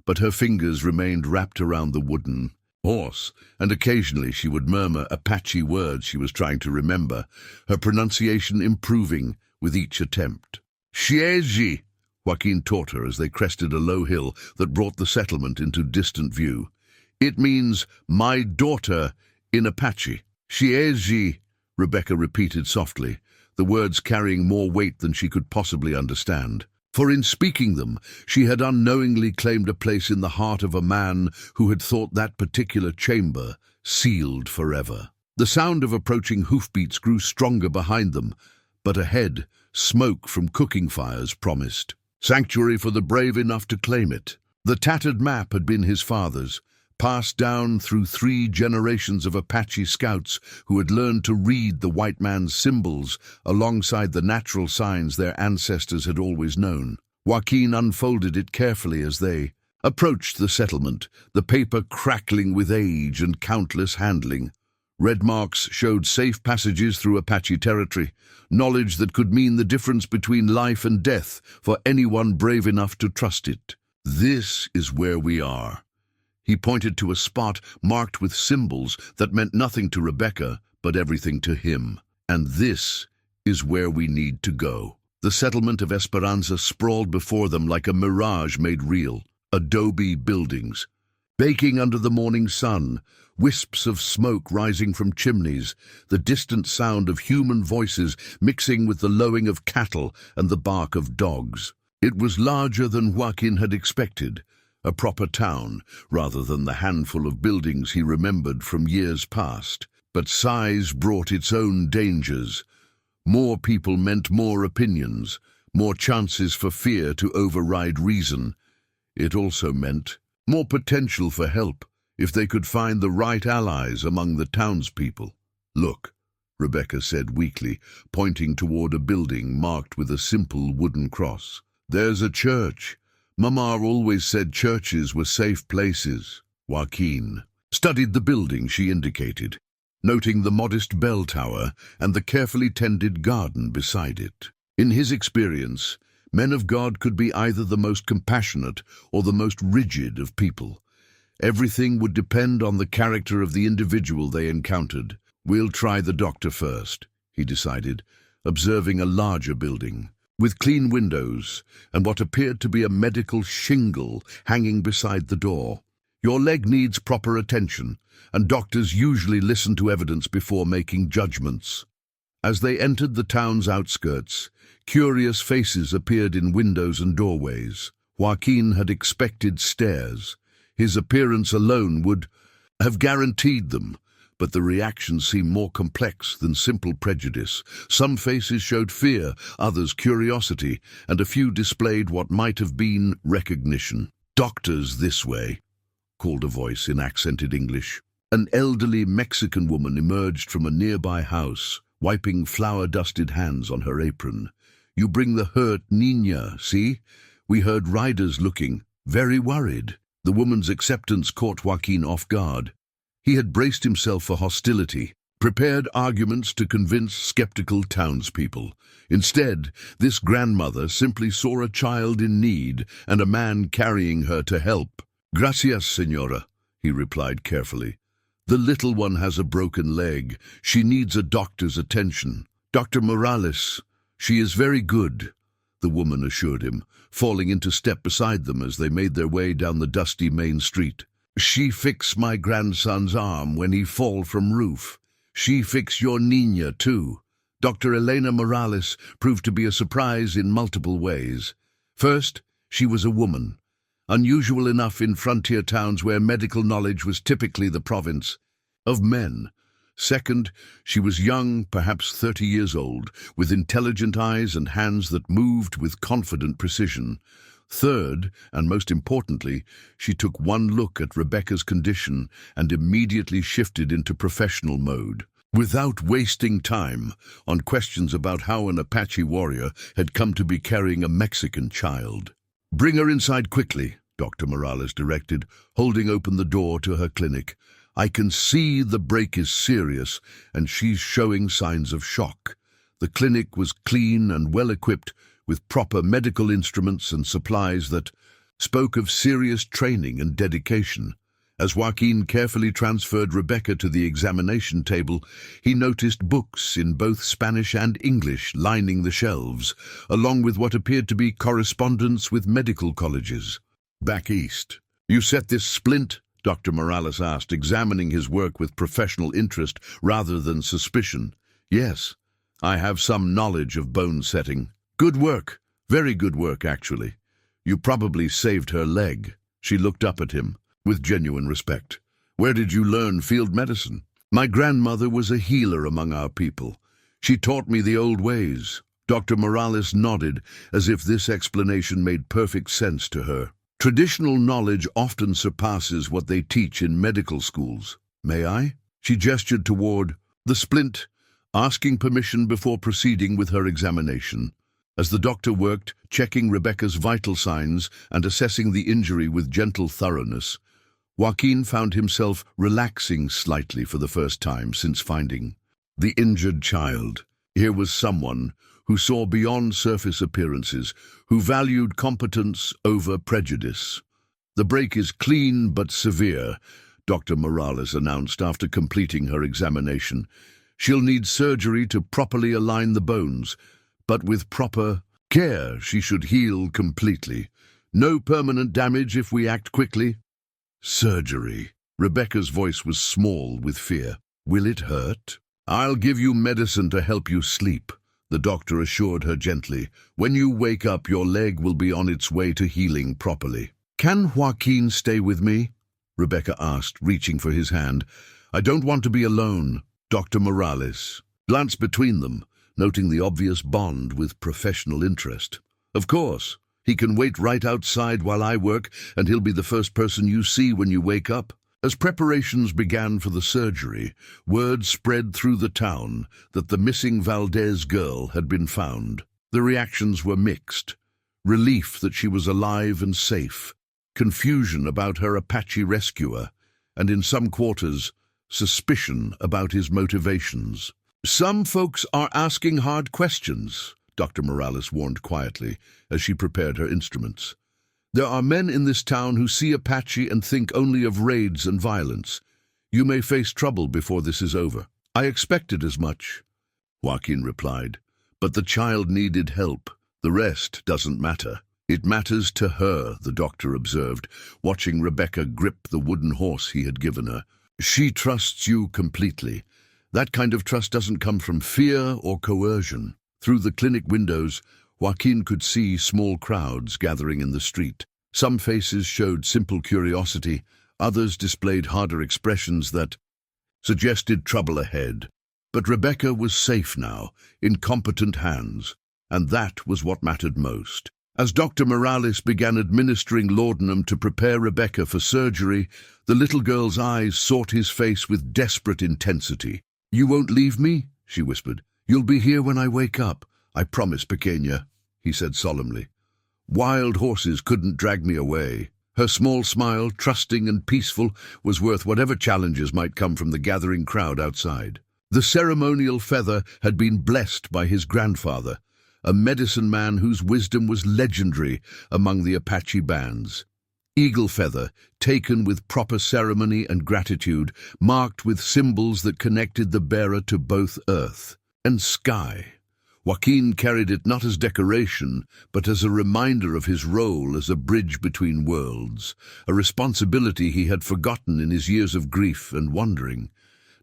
but her fingers remained wrapped around the wooden horse, and occasionally she would murmur Apache words she was trying to remember, her pronunciation improving with each attempt. Shiezi, Joaquin taught her as they crested a low hill that brought the settlement into distant view. It means, my daughter, in Apache. Shiezi, Rebecca repeated softly, the words carrying more weight than she could possibly understand. For in speaking them, she had unknowingly claimed a place in the heart of a man who had thought that particular chamber sealed forever. The sound of approaching hoofbeats grew stronger behind them, but ahead, smoke from cooking fires promised. Sanctuary for the brave enough to claim it. The tattered map had been his father's, passed down through 3 generations of Apache scouts who had learned to read the white man's symbols alongside the natural signs their ancestors had always known. Joaquin unfolded it carefully as they approached the settlement, the paper crackling with age and countless handling. Red marks showed safe passages through Apache territory, knowledge that could mean the difference between life and death for anyone brave enough to trust it. This is where we are. He pointed to a spot marked with symbols that meant nothing to Rebecca, but everything to him. And this is where we need to go. The settlement of Esperanza sprawled before them like a mirage made real. Adobe buildings, baking under the morning sun, wisps of smoke rising from chimneys, the distant sound of human voices mixing with the lowing of cattle and the bark of dogs. It was larger than Joaquin had expected. A proper town, rather than the handful of buildings he remembered from years past. But size brought its own dangers. More people meant more opinions, more chances for fear to override reason. It also meant more potential for help if they could find the right allies among the townspeople. Look, Rebecca said weakly, pointing toward a building marked with a simple wooden cross. There's a church. Mama always said churches were safe places. Joaquin studied the building she indicated, noting the modest bell tower and the carefully tended garden beside it. In his experience, men of God could be either the most compassionate or the most rigid of people. Everything would depend on the character of the individual they encountered. We'll try the doctor first, he decided, observing a larger building, with clean windows and what appeared to be a medical shingle hanging beside the door. Your leg needs proper attention, and doctors usually listen to evidence before making judgments. As they entered the town's outskirts, curious faces appeared in windows and doorways. Joaquin had expected stares. His appearance alone would have guaranteed them, but the reaction seemed more complex than simple prejudice. Some faces showed fear, others curiosity, and a few displayed what might have been recognition. "Doctors this way," called a voice in accented English. An elderly Mexican woman emerged from a nearby house, wiping flour-dusted hands on her apron. "You bring the hurt Niña, see? We heard riders looking, very worried." The woman's acceptance caught Joaquin off guard. He had braced himself for hostility, prepared arguments to convince skeptical townspeople. Instead, this grandmother simply saw a child in need and a man carrying her to help. "Gracias, señora," he replied carefully. "The little one has a broken leg. She needs a doctor's attention. Dr. Morales, she is very good," the woman assured him, falling into step beside them as they made their way down the dusty main street. "She fix my grandson's arm when he fall from roof. She fix your Niña, too." Dr. Elena Morales proved to be a surprise in multiple ways. First, she was a woman, unusual enough in frontier towns where medical knowledge was typically the province of men. Second, she was young, perhaps 30 years old, with intelligent eyes and hands that moved with confident precision. Third, and most importantly, she took one look at Rebecca's condition and immediately shifted into professional mode. Without wasting time on questions about how an Apache warrior had come to be carrying a Mexican child. "Bring her inside quickly," Dr. Morales directed, holding open the door to her clinic. "I can see the break is serious, and she's showing signs of shock." The clinic was clean and well-equipped, with proper medical instruments and supplies that spoke of serious training and dedication. As Joaquin carefully transferred Rebecca to the examination table, he noticed books in both Spanish and English lining the shelves, along with what appeared to be correspondence with medical colleges. "Back east. You set this splint?" Dr. Morales asked, examining his work with professional interest rather than suspicion. "Yes, I have some knowledge of bone setting." "Good work. Very good work, actually. You probably saved her leg." She looked up at him with genuine respect. "Where did you learn field medicine?" "My grandmother was a healer among our people. She taught me the old ways." Dr. Morales nodded, as if this explanation made perfect sense to her. "Traditional knowledge often surpasses what they teach in medical schools. May I?" She gestured toward the splint, asking permission before proceeding with her examination. As the doctor worked, checking Rebecca's vital signs and assessing the injury with gentle thoroughness, Joaquin found himself relaxing slightly for the first time since finding the injured child. Here was someone who saw beyond surface appearances, who valued competence over prejudice. "The break is clean but severe," Dr. Morales announced after completing her examination. "She'll need surgery to properly align the bones, but with proper care she should heal completely. No permanent damage if we act quickly." "Surgery." Rebecca's voice was small with fear. "Will it hurt?" "I'll give you medicine to help you sleep," the doctor assured her gently. "When you wake up, your leg will be on its way to healing properly." "Can Joaquin stay with me?" Rebecca asked, reaching for his hand. "I don't want to be alone." Dr. Morales glanced between them, noting the obvious bond with professional interest. "Of course. He can wait right outside while I work, and he'll be the first person you see when you wake up." As preparations began for the surgery, word spread through the town that the missing Valdez girl had been found. The reactions were mixed. Relief that she was alive and safe, confusion about her Apache rescuer, and in some quarters, suspicion about his motivations. "Some folks are asking hard questions," Dr. Morales warned quietly as she prepared her instruments. "There are men in this town who see Apache and think only of raids and violence. You may face trouble before this is over." "I expected as much," Joaquin replied. "But the child needed help. The rest doesn't matter." "It matters to her," the doctor observed, watching Rebecca grip the wooden horse he had given her. "She trusts you completely. That kind of trust doesn't come from fear or coercion." Through the clinic windows, Joaquin could see small crowds gathering in the street. Some faces showed simple curiosity, others displayed harder expressions that suggested trouble ahead. But Rebecca was safe now, in competent hands, and that was what mattered most. As Dr. Morales began administering laudanum to prepare Rebecca for surgery, the little girl's eyes sought his face with desperate intensity. "You won't leave me?" she whispered. "You'll be here when I wake up. I promise, Pequeña," he said solemnly. "Wild horses couldn't drag me away." Her small smile, trusting and peaceful, was worth whatever challenges might come from the gathering crowd outside. The ceremonial feather had been blessed by his grandfather, a medicine man whose wisdom was legendary among the Apache bands. Eagle feather, taken with proper ceremony and gratitude, marked with symbols that connected the bearer to both earth and sky. Joaquin carried it not as decoration, but as a reminder of his role as a bridge between worlds, a responsibility he had forgotten in his years of grief and wandering.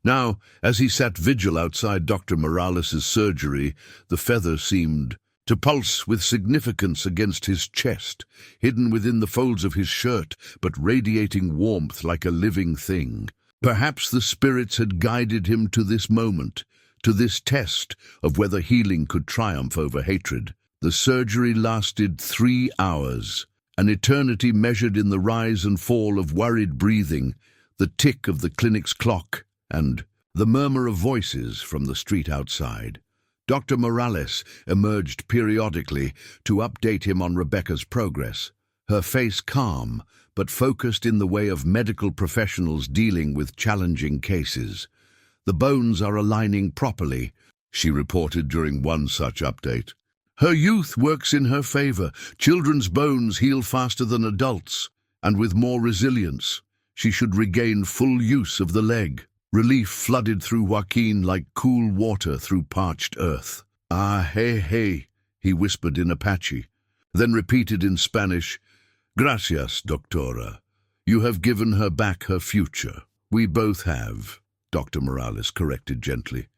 Now, as he sat vigil outside Dr. Morales's surgery, the feather seemed to pulse with significance against his chest, hidden within the folds of his shirt, but radiating warmth like a living thing. Perhaps the spirits had guided him to this moment, to this test of whether healing could triumph over hatred. The surgery lasted 3 hours, an eternity measured in the rise and fall of worried breathing, the tick of the clinic's clock, and the murmur of voices from the street outside. Dr. Morales emerged periodically to update him on Rebecca's progress, her face calm but focused in the way of medical professionals dealing with challenging cases. "The bones are aligning properly," she reported during one such update. "Her youth works in her favor. Children's bones heal faster than adults, and with more resilience. She should regain full use of the leg." Relief flooded through Joaquin like cool water through parched earth. "Ah, hey," he whispered in Apache, then repeated in Spanish, "Gracias, doctora. You have given her back her future." "We both have," Dr. Morales corrected gently.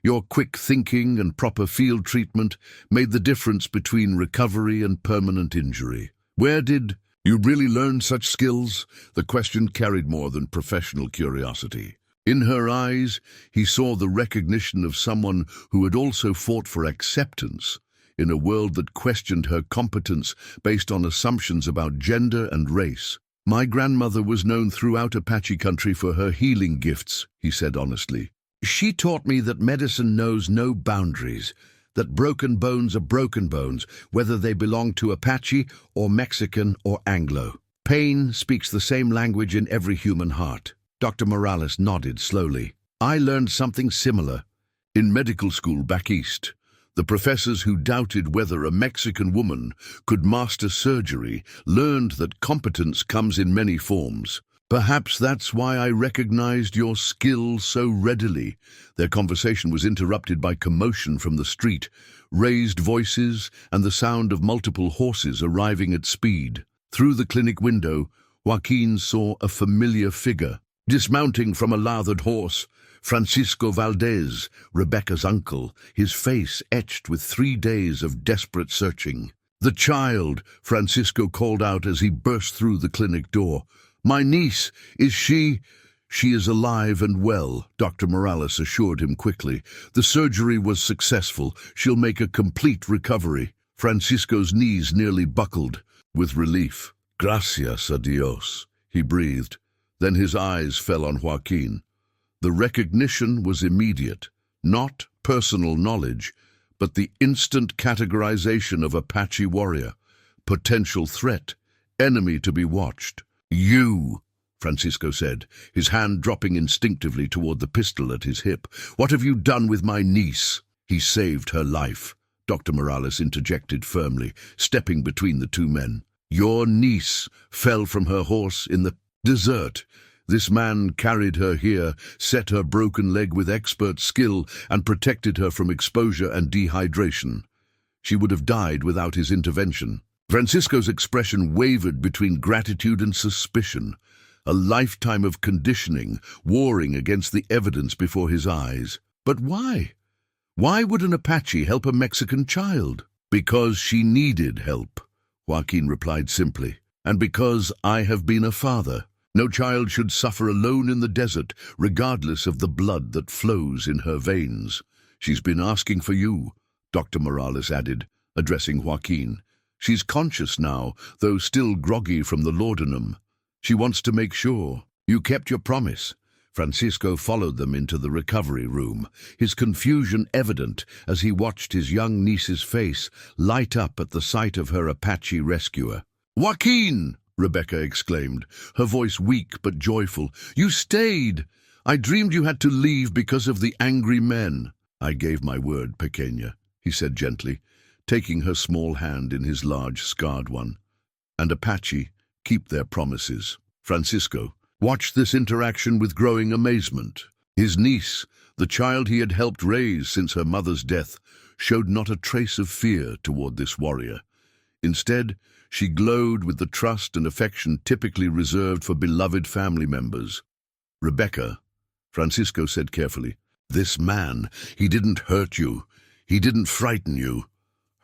"Your quick thinking and proper field treatment made the difference between recovery and permanent injury." "Where did you really learn such skills?" The question carried more than professional curiosity. In her eyes, he saw the recognition of someone who had also fought for acceptance in a world that questioned her competence based on assumptions about gender and race. "My grandmother was known throughout Apache country for her healing gifts," he said honestly. "She taught me that medicine knows no boundaries, that broken bones are broken bones, whether they belong to Apache or Mexican or Anglo. Pain speaks the same language in every human heart." Dr. Morales nodded slowly. "I learned something similar in medical school back east. The professors who doubted whether a Mexican woman could master surgery learned that competence comes in many forms. Perhaps that's why I recognized your skill so readily." Their conversation was interrupted by commotion from the street, raised voices, and the sound of multiple horses arriving at speed. Through the clinic window, Joaquin saw a familiar figure. Dismounting from a lathered horse, Francisco Valdez, Rebecca's uncle, his face etched with 3 days of desperate searching. "The child," Francisco called out as he burst through the clinic door. "My niece, is she—" "She is alive and well," Dr. Morales assured him quickly. "The surgery was successful. She'll make a complete recovery." Francisco's knees nearly buckled with relief. "Gracias a Dios," he breathed. Then his eyes fell on Joaquin. The recognition was immediate, not personal knowledge, but the instant categorization of Apache warrior, potential threat, enemy to be watched. "You," Francisco said, his hand dropping instinctively toward the pistol at his hip. "What have you done with my niece?" "He saved her life," Dr. Morales interjected firmly, stepping between the two men. "Your niece fell from her horse in the desert. This man carried her here, set her broken leg with expert skill, and protected her from exposure and dehydration. She would have died without his intervention." Francisco's expression wavered between gratitude and suspicion, a lifetime of conditioning warring against the evidence before his eyes. "But why? Why would an Apache help a Mexican child?" "Because she needed help," Joaquin replied simply, "and because I have been a father. No child should suffer alone in the desert, regardless of the blood that flows in her veins. She's been asking for you," Dr. Morales added, addressing Joaquin. "She's conscious now, though still groggy from the laudanum. She wants to make sure you kept your promise." Francisco followed them into the recovery room, his confusion evident as he watched his young niece's face light up at the sight of her Apache rescuer. "Joaquin!" Rebecca exclaimed, her voice weak but joyful. "You stayed! I dreamed you had to leave because of the angry men." "I gave my word, Pequeña," he said gently, taking her small hand in his large, scarred one. "And Apache keep their promises." Francisco watched this interaction with growing amazement. His niece, the child he had helped raise since her mother's death, showed not a trace of fear toward this warrior. Instead, she glowed with the trust and affection typically reserved for beloved family members. "Rebecca," Francisco said carefully, "this man, he didn't hurt you. He didn't frighten you."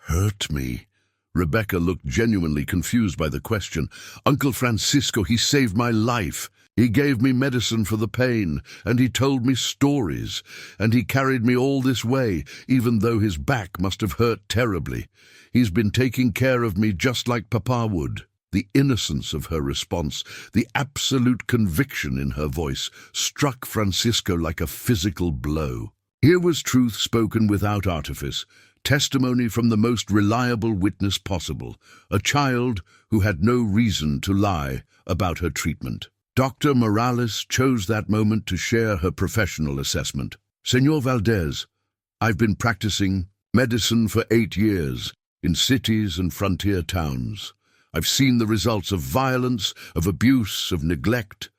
"Hurt me?" Rebecca looked genuinely confused by the question. "Uncle Francisco, he saved my life. He gave me medicine for the pain, and he told me stories, and he carried me all this way, even though his back must have hurt terribly. He's been taking care of me just like Papa would." The innocence of her response, the absolute conviction in her voice, struck Francisco like a physical blow. Here was truth spoken without artifice, testimony from the most reliable witness possible, a child who had no reason to lie about her treatment. Dr. Morales chose that moment to share her professional assessment. "Señor Valdez, I've been practicing medicine for 8 years in cities and frontier towns. I've seen the results of violence, of abuse, of neglect.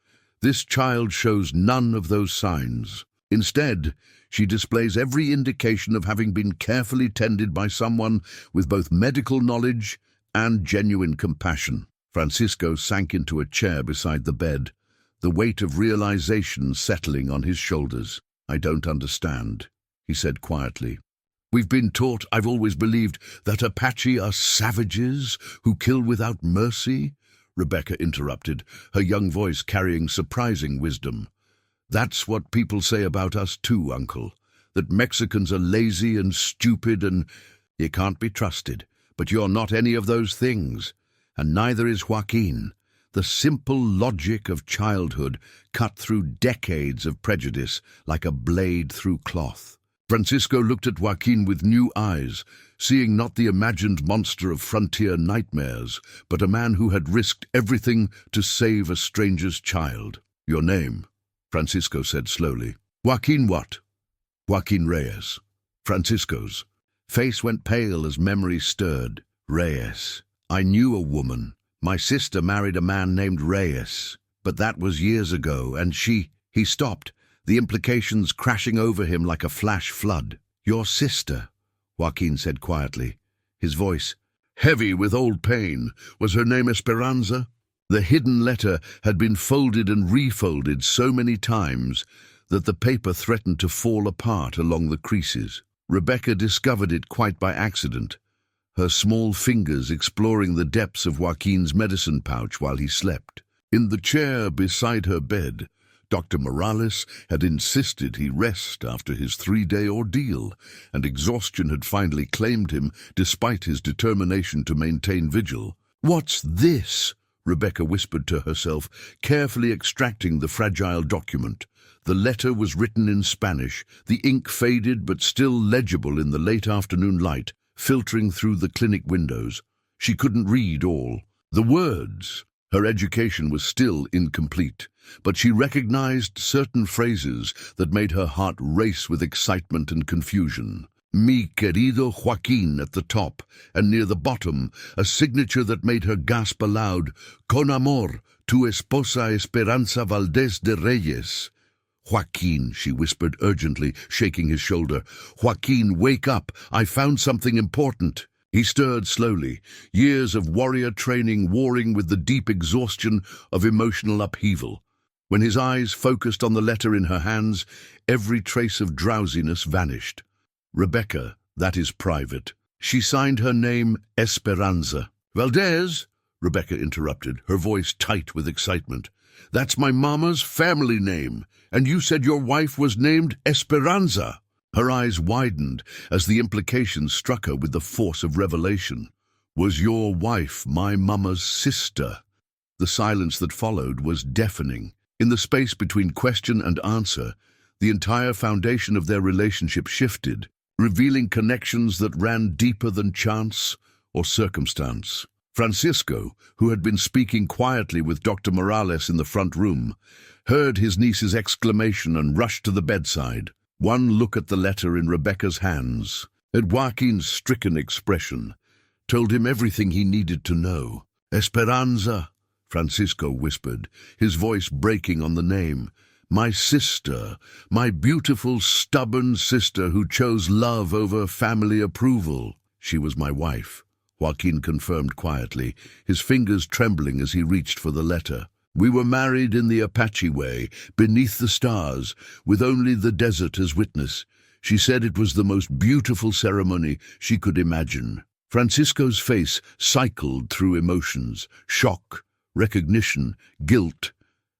This child shows none of those signs. Instead, she displays every indication of having been carefully tended by someone with both medical knowledge and genuine compassion." Francisco sank into a chair beside the bed, the weight of realization settling on his shoulders. "I don't understand," he said quietly. "We've been taught, I've always believed, that Apache are savages who kill without mercy," Rebecca interrupted, her young voice carrying surprising wisdom. "That's what people say about us too, Uncle, that Mexicans are lazy and stupid and you can't be trusted. But you're not any of those things, and neither is Joaquin." The simple logic of childhood cut through decades of prejudice like a blade through cloth. Francisco looked at Joaquin with new eyes, seeing not the imagined monster of frontier nightmares, but a man who had risked everything to save a stranger's child. "Your name," Francisco said slowly. "Joaquin what?" "Joaquin Reyes." Francisco's face went pale as memory stirred. "Reyes. I knew a woman. My sister married a man named Reyes, but that was years ago, and she—" He stopped, the implications crashing over him like a flash flood. "Your sister," Joaquin said quietly, his voice heavy with old pain. "Was her name Esperanza?" The hidden letter had been folded and refolded so many times that the paper threatened to fall apart along the creases. Rebecca discovered it quite by accident, her small fingers exploring the depths of Joaquin's medicine pouch while he slept. In the chair beside her bed, Dr. Morales had insisted he rest after his 3-day ordeal, and exhaustion had finally claimed him despite his determination to maintain vigil. "What's this?" Rebecca whispered to herself, carefully extracting the fragile document. The letter was written in Spanish, the ink faded but still legible in the late afternoon light, filtering through the clinic windows. She couldn't read all the words. Her education was still incomplete, but she recognized certain phrases that made her heart race with excitement and confusion. "Mi querido Joaquin" at the top, and near the bottom, a signature that made her gasp aloud. "Con amor, tu esposa Esperanza Valdez de Reyes." "Joaquin," she whispered urgently, shaking his shoulder. "Joaquin, wake up! I found something important." He stirred slowly, years of warrior training warring with the deep exhaustion of emotional upheaval. When his eyes focused on the letter in her hands, every trace of drowsiness vanished. "Rebecca, that is private." She signed her name Esperanza. "Valdez," Rebecca interrupted, her voice tight with excitement. "That's my mama's family name, and you said your wife was named Esperanza." Her eyes widened as the implications struck her with the force of revelation. "Was your wife my mama's sister?" The silence that followed was deafening. In the space between question and answer, the entire foundation of their relationship shifted, revealing connections that ran deeper than chance or circumstance. Francisco, who had been speaking quietly with Dr. Morales in the front room, heard his niece's exclamation and rushed to the bedside. One look at the letter in Rebecca's hands, at Joaquin's stricken expression, told him everything he needed to know. "Esperanza," Francisco whispered, his voice breaking on the name. "My sister, my beautiful, stubborn sister who chose love over family approval." "She was my wife," Joaquin confirmed quietly, his fingers trembling as he reached for the letter. "We were married in the Apache way, beneath the stars, with only the desert as witness. She said it was the most beautiful ceremony she could imagine." Francisco's face cycled through emotions: shock, recognition, guilt,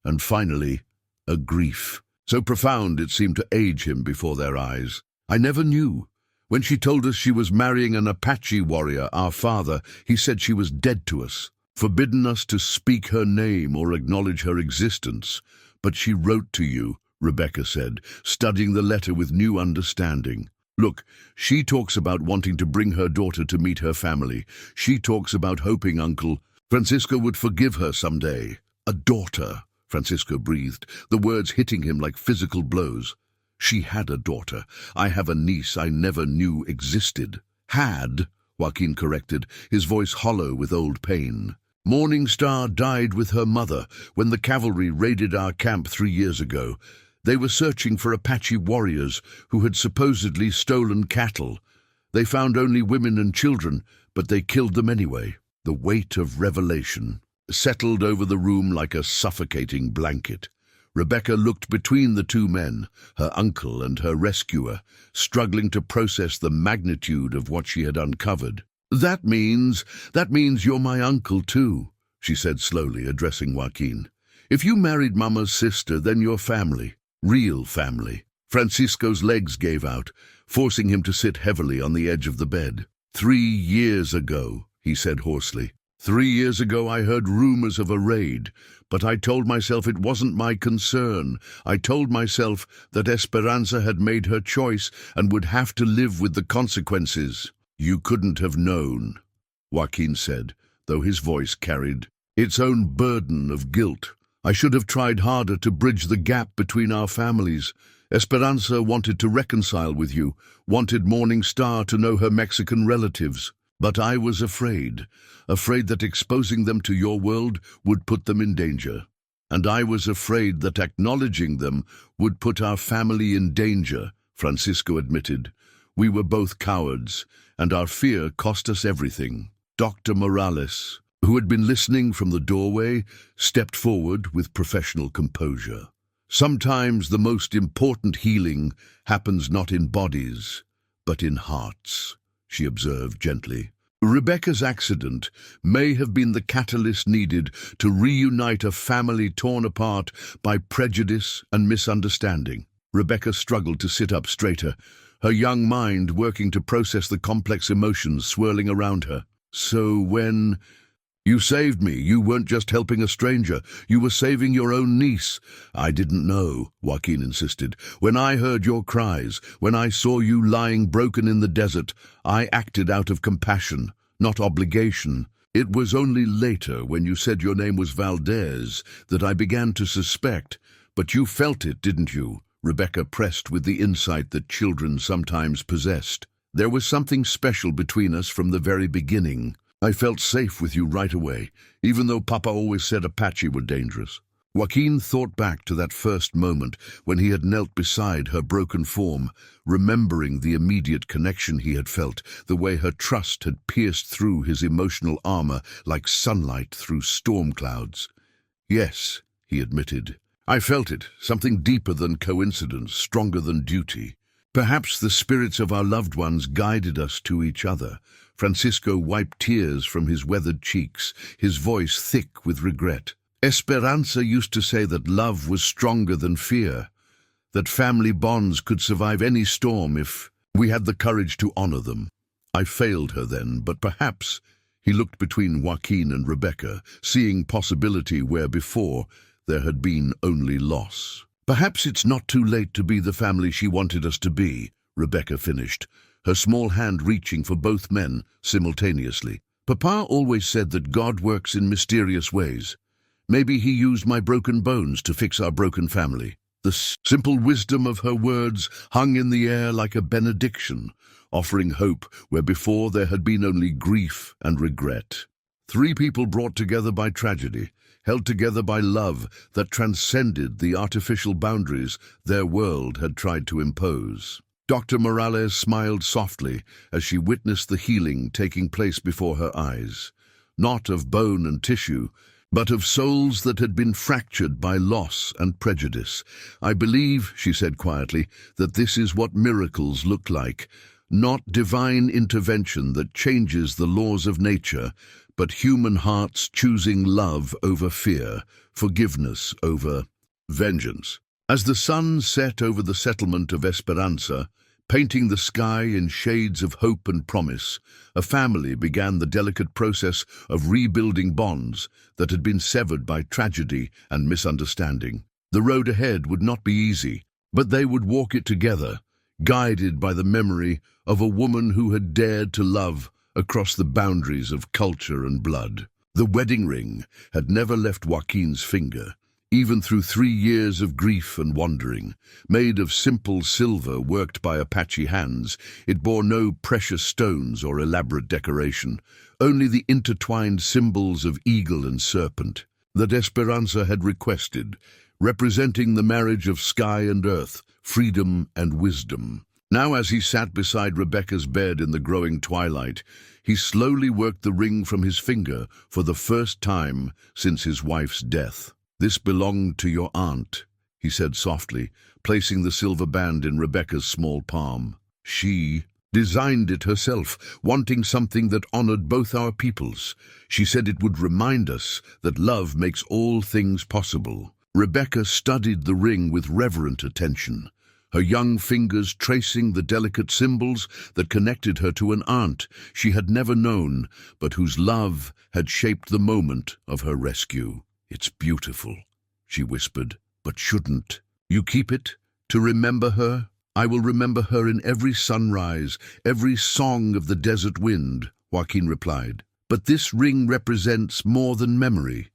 and finally, a grief. So profound it seemed to age him before their eyes. "I never knew. When she told us she was marrying an Apache warrior, our father, he said she was dead to us, forbidden us to speak her name or acknowledge her existence. But she wrote to you," Rebecca said, studying the letter with new understanding. "Look, she talks about wanting to bring her daughter to meet her family. She talks about hoping Uncle Francisco would forgive her someday." "A daughter," Francisco breathed, the words hitting him like physical blows. "She had a daughter. I have a niece I never knew existed." "Had," Joaquin corrected, his voice hollow with old pain. "Morning Star died with her mother when the cavalry raided our camp 3 years ago. They were searching for Apache warriors who had supposedly stolen cattle. They found only women and children, but they killed them anyway." The weight of revelation settled over the room like a suffocating blanket. Rebecca looked between the two men, her uncle and her rescuer, struggling to process the magnitude of what she had uncovered. That means you're my uncle too," she said slowly, addressing Joaquin. "If you married Mama's sister, then you're family. Real family." Francisco's legs gave out, forcing him to sit heavily on the edge of the bed. 3 years ago, he said hoarsely. 3 years ago I heard rumors of a raid, but I told myself it wasn't my concern. I told myself that Esperanza had made her choice and would have to live with the consequences." "You couldn't have known," Joaquin said, though his voice carried its own burden of guilt. "I should have tried harder to bridge the gap between our families. Esperanza wanted to reconcile with you, wanted Morning Star to know her Mexican relatives. But I was afraid that exposing them to your world would put them in danger. And I was afraid that acknowledging them would put our family in danger," Francisco admitted. "We were both cowards, and our fear cost us everything." Dr. Morales, who had been listening from the doorway, stepped forward with professional composure. "Sometimes the most important healing happens not in bodies, but in hearts," she observed gently. "Rebecca's accident may have been the catalyst needed to reunite a family torn apart by prejudice and misunderstanding." Rebecca struggled to sit up straighter, her young mind working to process the complex emotions swirling around her. "So when you saved me, you weren't just helping a stranger, you were saving your own niece." "I didn't know," Joaquin insisted. "When I heard your cries, when I saw you lying broken in the desert, I acted out of compassion, not obligation. It was only later, when you said your name was Valdez, that I began to suspect. But you felt it, didn't you?" Rebecca pressed with the insight that children sometimes possessed. "There was something special between us from the very beginning. I felt safe with you right away, even though Papa always said Apache were dangerous." Joaquin thought back to that first moment when he had knelt beside her broken form, remembering the immediate connection he had felt, the way her trust had pierced through his emotional armor like sunlight through storm clouds. "Yes," he admitted. "I felt it, something deeper than coincidence, stronger than duty. Perhaps the spirits of our loved ones guided us to each other." Francisco wiped tears from his weathered cheeks, his voice thick with regret. "Esperanza used to say that love was stronger than fear, that family bonds could survive any storm if we had the courage to honor them. I failed her then, but perhaps," he looked between Joaquin and Rebecca, seeing possibility where before there had been only loss. "Perhaps it's not too late to be the family she wanted us to be," Rebecca finished, her small hand reaching for both men simultaneously. "Papa always said that God works in mysterious ways. Maybe he used my broken bones to fix our broken family." The simple wisdom of her words hung in the air like a benediction, offering hope where before there had been only grief and regret. 3 people brought together by tragedy, held together by love that transcended the artificial boundaries their world had tried to impose. Dr. Morales smiled softly as she witnessed the healing taking place before her eyes, not of bone and tissue, but of souls that had been fractured by loss and prejudice. "I believe," she said quietly, "that this is what miracles look like. Not divine intervention that changes the laws of nature, but human hearts choosing love over fear, forgiveness over vengeance. As the sun set over the settlement of Esperanza, painting the sky in shades of hope and promise, a family began the delicate process of rebuilding bonds that had been severed by tragedy and misunderstanding. The road ahead would not be easy, but they would walk it together, guided by the memory of a woman who had dared to love across the boundaries of culture and blood. The wedding ring had never left Joaquin's finger, even through 3 years of grief and wandering. Made of simple silver worked by Apache hands, it bore no precious stones or elaborate decoration, only the intertwined symbols of eagle and serpent that Esperanza had requested, representing the marriage of sky and earth, freedom and wisdom. Now, as he sat beside Rebecca's bed in the growing twilight, he slowly worked the ring from his finger for the first time since his wife's death. "This belonged to your aunt," he said softly, placing the silver band in Rebecca's small palm. "She designed it herself, wanting something that honored both our peoples. She said it would remind us that love makes all things possible." Rebecca studied the ring with reverent attention, her young fingers tracing the delicate symbols that connected her to an aunt she had never known, but whose love had shaped the moment of her rescue. "It's beautiful," she whispered, "but shouldn't you keep it to remember her?" "I will remember her in every sunrise, every song of the desert wind," Joaquin replied. "But this ring represents more than memory.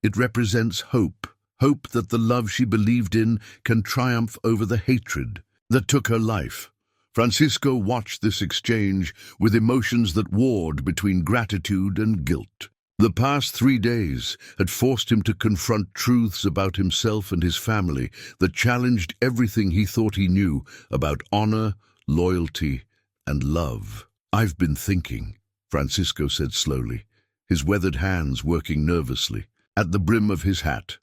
It represents hope. Hope that the love she believed in can triumph over the hatred that took her life." Francisco watched this exchange with emotions that warred between gratitude and guilt. The past 3 days had forced him to confront truths about himself and his family that challenged everything he thought he knew about honor, loyalty, and love. "I've been thinking," Francisco said slowly, his weathered hands working nervously at the brim of his hat,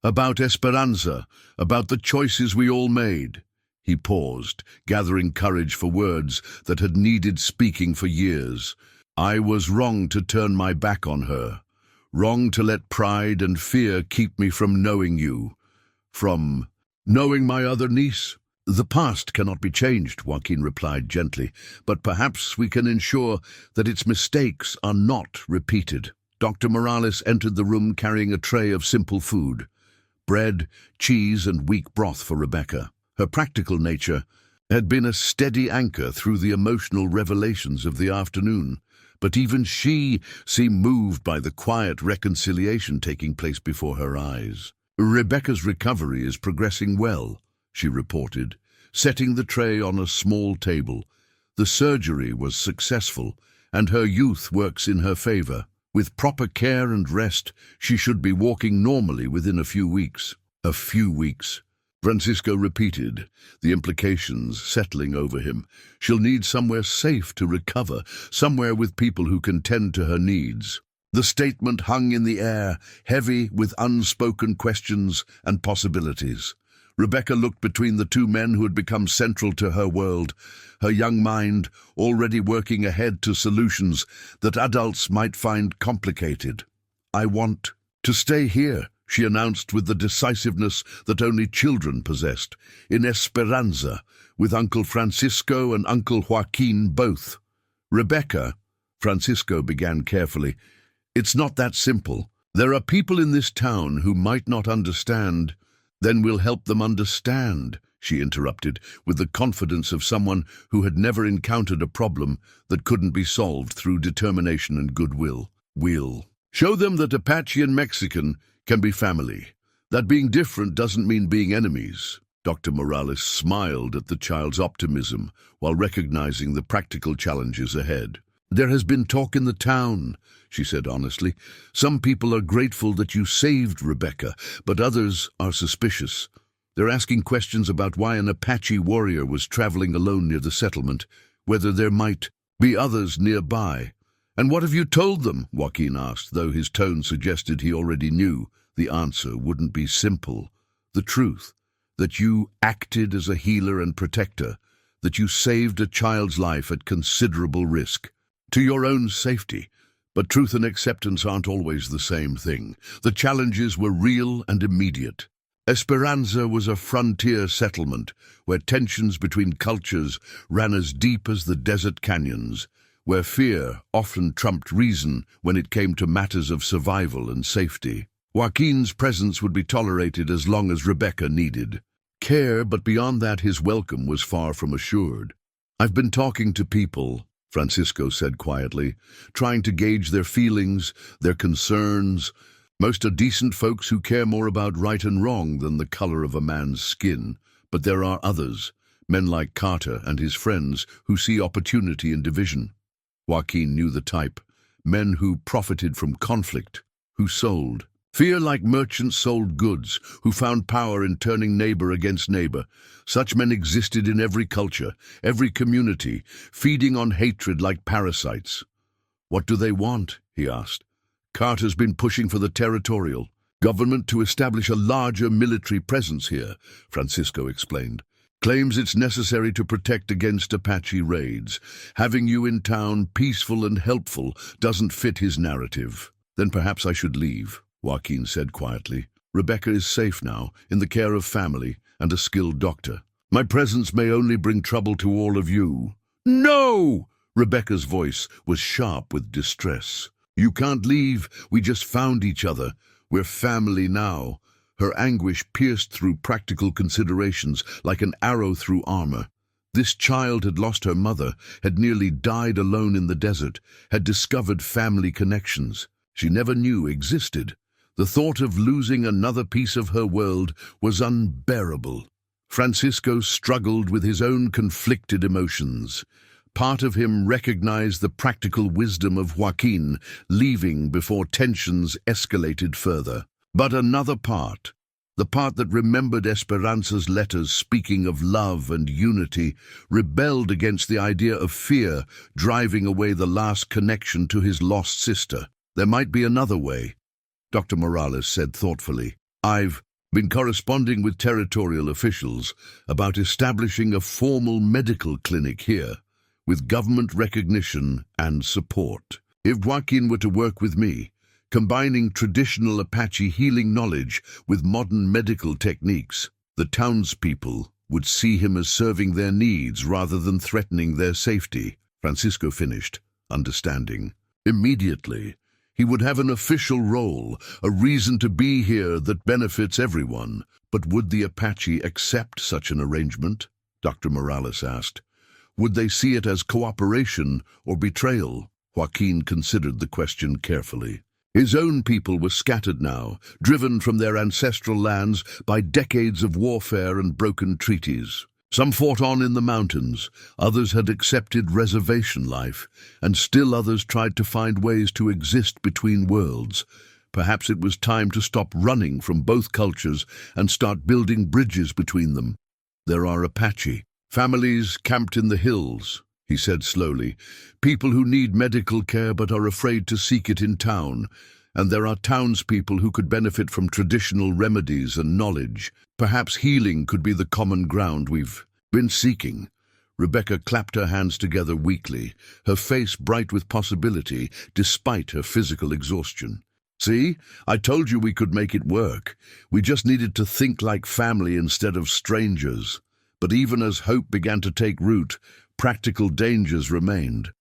"about Esperanza, about the choices we all made." He paused, gathering courage for words that had needed speaking for years. "I was wrong to turn my back on her, wrong to let pride and fear keep me from knowing you, from knowing my other niece." "The past cannot be changed," Joaquin replied gently, "but perhaps we can ensure that its mistakes are not repeated." Dr. Morales entered the room carrying a tray of simple food: bread, cheese, and weak broth for Rebecca. Her practical nature had been a steady anchor through the emotional revelations of the afternoon, but even she seemed moved by the quiet reconciliation taking place before her eyes. "Rebecca's recovery is progressing well," she reported, setting the tray on a small table. "The surgery was successful, and her youth works in her favor. With proper care and rest, she should be walking normally within a few weeks." "A few weeks," Francisco repeated, the implications settling over him. "She'll need somewhere safe to recover, somewhere with people who can tend to her needs." The statement hung in the air, heavy with unspoken questions and possibilities. Rebecca looked between the two men who had become central to her world, her young mind already working ahead to solutions that adults might find complicated. "I want to stay here," she announced with the decisiveness that only children possessed, "in Esperanza, with Uncle Francisco and Uncle Joaquin both." "Rebecca," Francisco began carefully, "it's not that simple. There are people in this town who might not understand." "Then we'll help them understand," she interrupted, with the confidence of someone who had never encountered a problem that couldn't be solved through determination and goodwill. "We'll show them that Apache and Mexican can be family, that being different doesn't mean being enemies." Dr. Morales smiled at the child's optimism while recognizing the practical challenges ahead. "There has been talk in the town," she said honestly. "Some people are grateful that you saved Rebecca, but others are suspicious. They're asking questions about why an Apache warrior was traveling alone near the settlement, whether there might be others nearby." "And what have you told them?" Joaquin asked, though his tone suggested he already knew the answer wouldn't be simple. "The truth, that you acted as a healer and protector, that you saved a child's life at considerable risk, to your own safety. But truth and acceptance aren't always the same thing. The challenges were real and immediate. Esperanza was a frontier settlement where tensions between cultures ran as deep as the desert canyons, where fear often trumped reason when it came to matters of survival and safety. Joaquin's presence would be tolerated as long as Rebecca needed care, but beyond that his welcome was far from assured. "I've been talking to people," Francisco said quietly, "trying to gauge their feelings, their concerns. Most are decent folks who care more about right and wrong than the color of a man's skin. But there are others, men like Carter and his friends, who see opportunity in division." Joaquin knew the type: men who profited from conflict, who sold. Fear like merchants sold goods, who found power in turning neighbor against neighbor. Such men existed in every culture, every community, feeding on hatred like parasites. "What do they want?" he asked. "Carter's been pushing for the territorial government to establish a larger military presence here," Francisco explained. "Claims it's necessary to protect against Apache raids. Having you in town, peaceful and helpful, doesn't fit his narrative." "Then perhaps I should leave," Joaquin said quietly. "Rebecca is safe now, in the care of family and a skilled doctor. My presence may only bring trouble to all of you." "No!" Rebecca's voice was sharp with distress. "You can't leave. We just found each other. We're family now." Her anguish pierced through practical considerations like an arrow through armor. This child had lost her mother, had nearly died alone in the desert, had discovered family connections she never knew existed. The thought of losing another piece of her world was unbearable. Francisco struggled with his own conflicted emotions. Part of him recognized the practical wisdom of Joaquin, leaving before tensions escalated further. But another part, the part that remembered Esperanza's letters speaking of love and unity, rebelled against the idea of fear driving away the last connection to his lost sister. "There might be another way," Dr. Morales said thoughtfully. "I've been corresponding with territorial officials about establishing a formal medical clinic here, with government recognition and support. If Joaquin were to work with me, combining traditional Apache healing knowledge with modern medical techniques, the townspeople would see him as serving their needs rather than threatening their safety," Francisco finished, understanding. "Immediately, he would have an official role, a reason to be here that benefits everyone. But would the Apache accept such an arrangement?" Dr. Morales asked. "Would they see it as cooperation or betrayal?" Joaquin considered the question carefully. His own people were scattered now, driven from their ancestral lands by decades of warfare and broken treaties. Some fought on in the mountains, others had accepted reservation life, and still others tried to find ways to exist between worlds. Perhaps it was time to stop running from both cultures and start building bridges between them. "There are Apache families camped in the hills," he said slowly, "people who need medical care but are afraid to seek it in town. And there are townspeople who could benefit from traditional remedies and knowledge. Perhaps healing could be the common ground we've been seeking." Rebecca clapped her hands together weakly, her face bright with possibility despite her physical exhaustion. "See, I told you we could make it work. We just needed to think like family instead of strangers." But even as hope began to take root, practical dangers remained.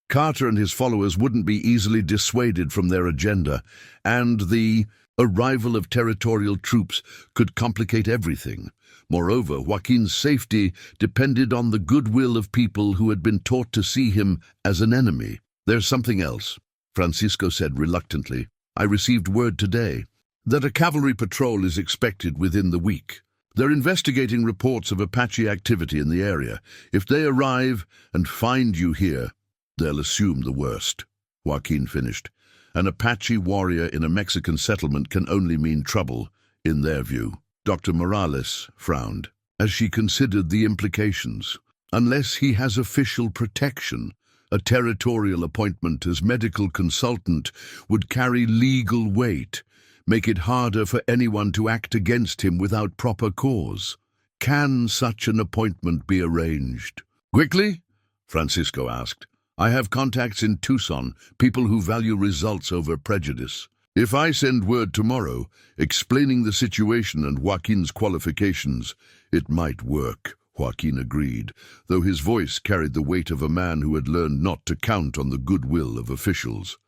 Carter and his followers wouldn't be easily dissuaded from their agenda, and the arrival of territorial troops could complicate everything. Moreover, Joaquin's safety depended on the goodwill of people who had been taught to see him as an enemy. "There's something else," Francisco said reluctantly. "I received word today that a cavalry patrol is expected within the week. They're investigating reports of Apache activity in the area. If they arrive and find you here, they'll assume the worst," Joaquin finished. "An Apache warrior in a Mexican settlement can only mean trouble, in their view." Dr. Morales frowned as she considered the implications. Unless he has official protection, a territorial appointment as medical consultant would carry legal weight, make it harder for anyone to act against him without proper cause. Can such an appointment be arranged? Quickly? Francisco asked. I have contacts in Tucson, people who value results over prejudice. If I send word tomorrow, explaining the situation and Joaquin's qualifications, it might work, Joaquin agreed, though his voice carried the weight of a man who had learned not to count on the goodwill of officials.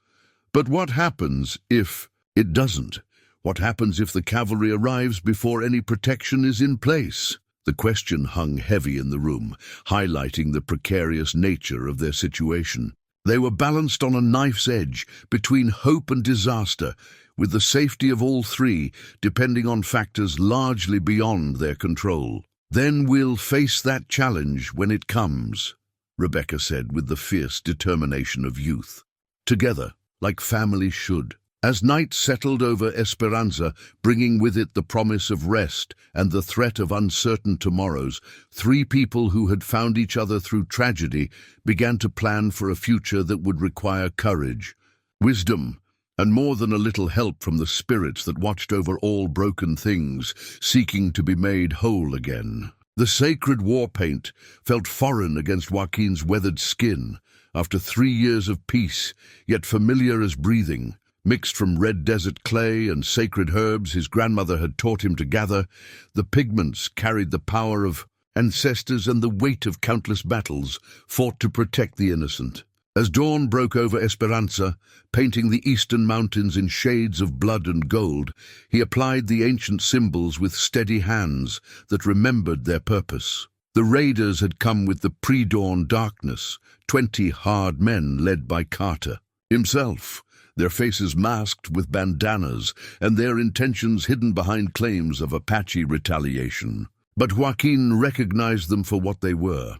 But what happens if it doesn't? What happens if the cavalry arrives before any protection is in place? The question hung heavy in the room, highlighting the precarious nature of their situation. They were balanced on a knife's edge between hope and disaster, with the safety of all three depending on factors largely beyond their control. Then we'll face that challenge when it comes, Rebecca said with the fierce determination of youth. Together, like family should. As night settled over Esperanza, bringing with it the promise of rest and the threat of uncertain tomorrows, three people who had found each other through tragedy began to plan for a future that would require courage, wisdom, and more than a little help from the spirits that watched over all broken things, seeking to be made whole again. The sacred war paint felt foreign against Joaquin's weathered skin, after 3 years of peace, yet familiar as breathing. Mixed from red desert clay and sacred herbs his grandmother had taught him to gather, the pigments carried the power of ancestors and the weight of countless battles fought to protect the innocent. As dawn broke over Esperanza, painting the eastern mountains in shades of blood and gold, he applied the ancient symbols with steady hands that remembered their purpose. The raiders had come with the pre-dawn darkness, 20 hard men led by Carter himself, their faces masked with bandanas and their intentions hidden behind claims of Apache retaliation. But Joaquin recognized them for what they were.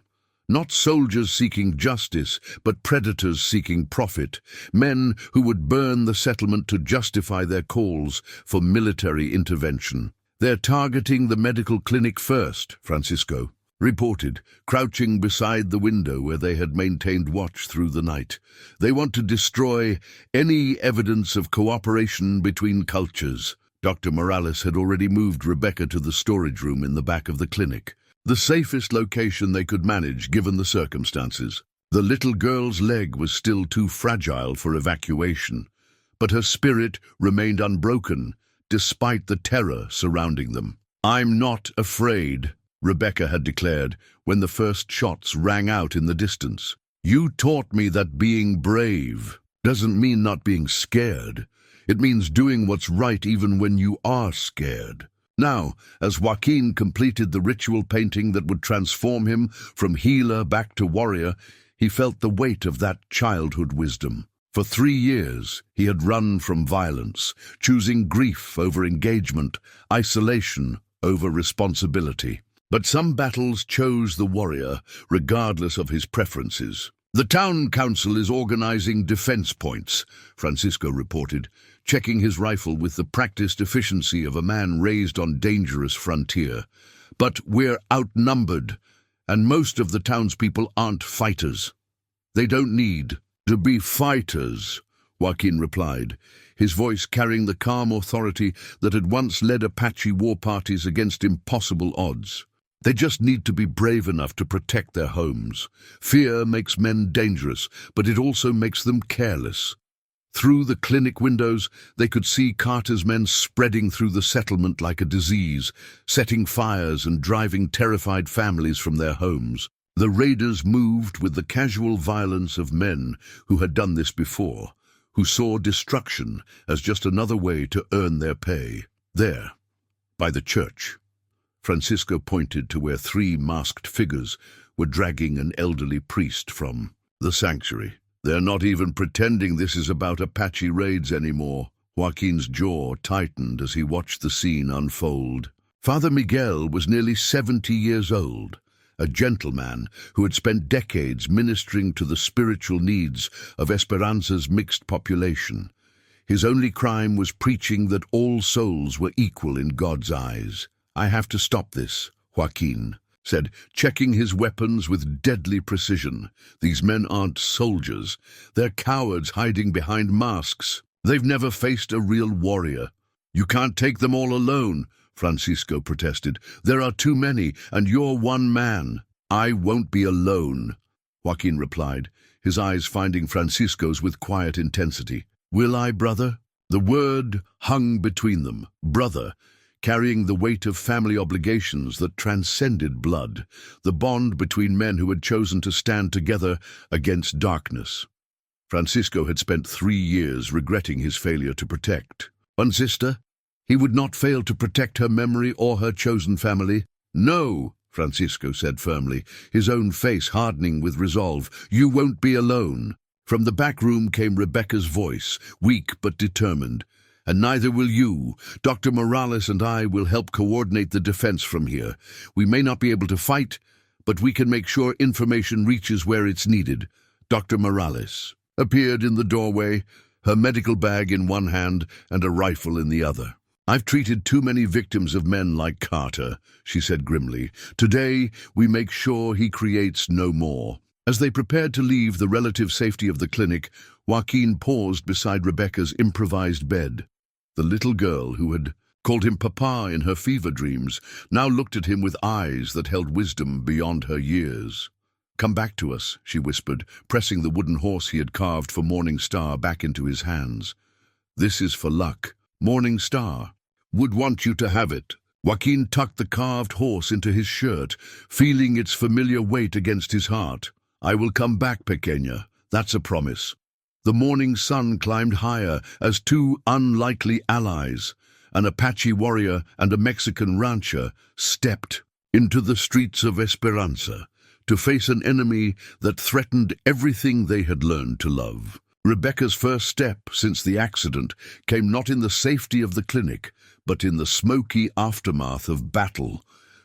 Not soldiers seeking justice, but predators seeking profit, men who would burn the settlement to justify their calls for military intervention. They're targeting the medical clinic first, Francisco reported, crouching beside the window where they had maintained watch through the night. They want to destroy any evidence of cooperation between cultures. Dr. Morales had already moved Rebecca to the storage room in the back of the clinic, the safest location they could manage given the circumstances. The little girl's leg was still too fragile for evacuation, but her spirit remained unbroken despite the terror surrounding them. I'm not afraid, Rebecca had declared when the first shots rang out in the distance. You taught me that being brave doesn't mean not being scared. It means doing what's right even when you are scared. Now, as Joaquin completed the ritual painting that would transform him from healer back to warrior, he felt the weight of that childhood wisdom. For 3 years, he had run from violence, choosing grief over engagement, isolation over responsibility. But some battles chose the warrior, regardless of his preferences. The town council is organizing defense points, Francisco reported, checking his rifle with the practiced efficiency of a man raised on dangerous frontier. But we're outnumbered, and most of the townspeople aren't fighters. They don't need to be fighters, Joaquin replied, his voice carrying the calm authority that had once led Apache war parties against impossible odds. They just need to be brave enough to protect their homes. Fear makes men dangerous, but it also makes them careless. Through the clinic windows, they could see Carter's men spreading through the settlement like a disease, setting fires and driving terrified families from their homes. The raiders moved with the casual violence of men who had done this before, who saw destruction as just another way to earn their pay. There, by the church, Francisco pointed to where 3 masked figures were dragging an elderly priest from the sanctuary. They're not even pretending this is about Apache raids anymore. Joaquin's jaw tightened as he watched the scene unfold. Father Miguel was nearly 70 years old, a gentleman who had spent decades ministering to the spiritual needs of Esperanza's mixed population. His only crime was preaching that all souls were equal in God's eyes. I have to stop this, Joaquin said, checking his weapons with deadly precision. These men aren't soldiers. They're cowards hiding behind masks. They've never faced a real warrior. You can't take them all alone, Francisco protested. There are too many, and you're one man. "I won't be alone," Joaquin replied, his eyes finding Francisco's with quiet intensity. "Will I, brother?" The word hung between them, brother, carrying the weight of family obligations that transcended blood, the bond between men who had chosen to stand together against darkness. Francisco had spent 3 years regretting his failure to protect one sister. He would not fail to protect her memory or her chosen family. "No," Francisco said firmly, his own face hardening with resolve. "You won't be alone." From the back room came Rebecca's voice, weak but determined. "And neither will you. Dr. Morales and I will help coordinate the defense from here. We may not be able to fight, but we can make sure information reaches where it's needed." Dr. Morales appeared in the doorway, her medical bag in one hand and a rifle in the other. "I've treated too many victims of men like Carter," she said grimly. "Today, we make sure he creates no more." As they prepared to leave the relative safety of the clinic, Joaquin paused beside Rebecca's improvised bed. The little girl who had called him Papa in her fever dreams now looked at him with eyes that held wisdom beyond her years. "Come back to us," she whispered, pressing the wooden horse he had carved for Morning Star back into his hands. "This is for luck. Morning Star would want you to have it." Joaquin tucked the carved horse into his shirt, feeling its familiar weight against his heart. "I will come back, Pequeña. That's a promise." The morning sun climbed higher as 2 unlikely allies, an Apache warrior and a Mexican rancher, stepped into the streets of Esperanza to face an enemy that threatened everything they had learned to love. Rebecca's first step since the accident came not in the safety of the clinic, but in the smoky aftermath of battle,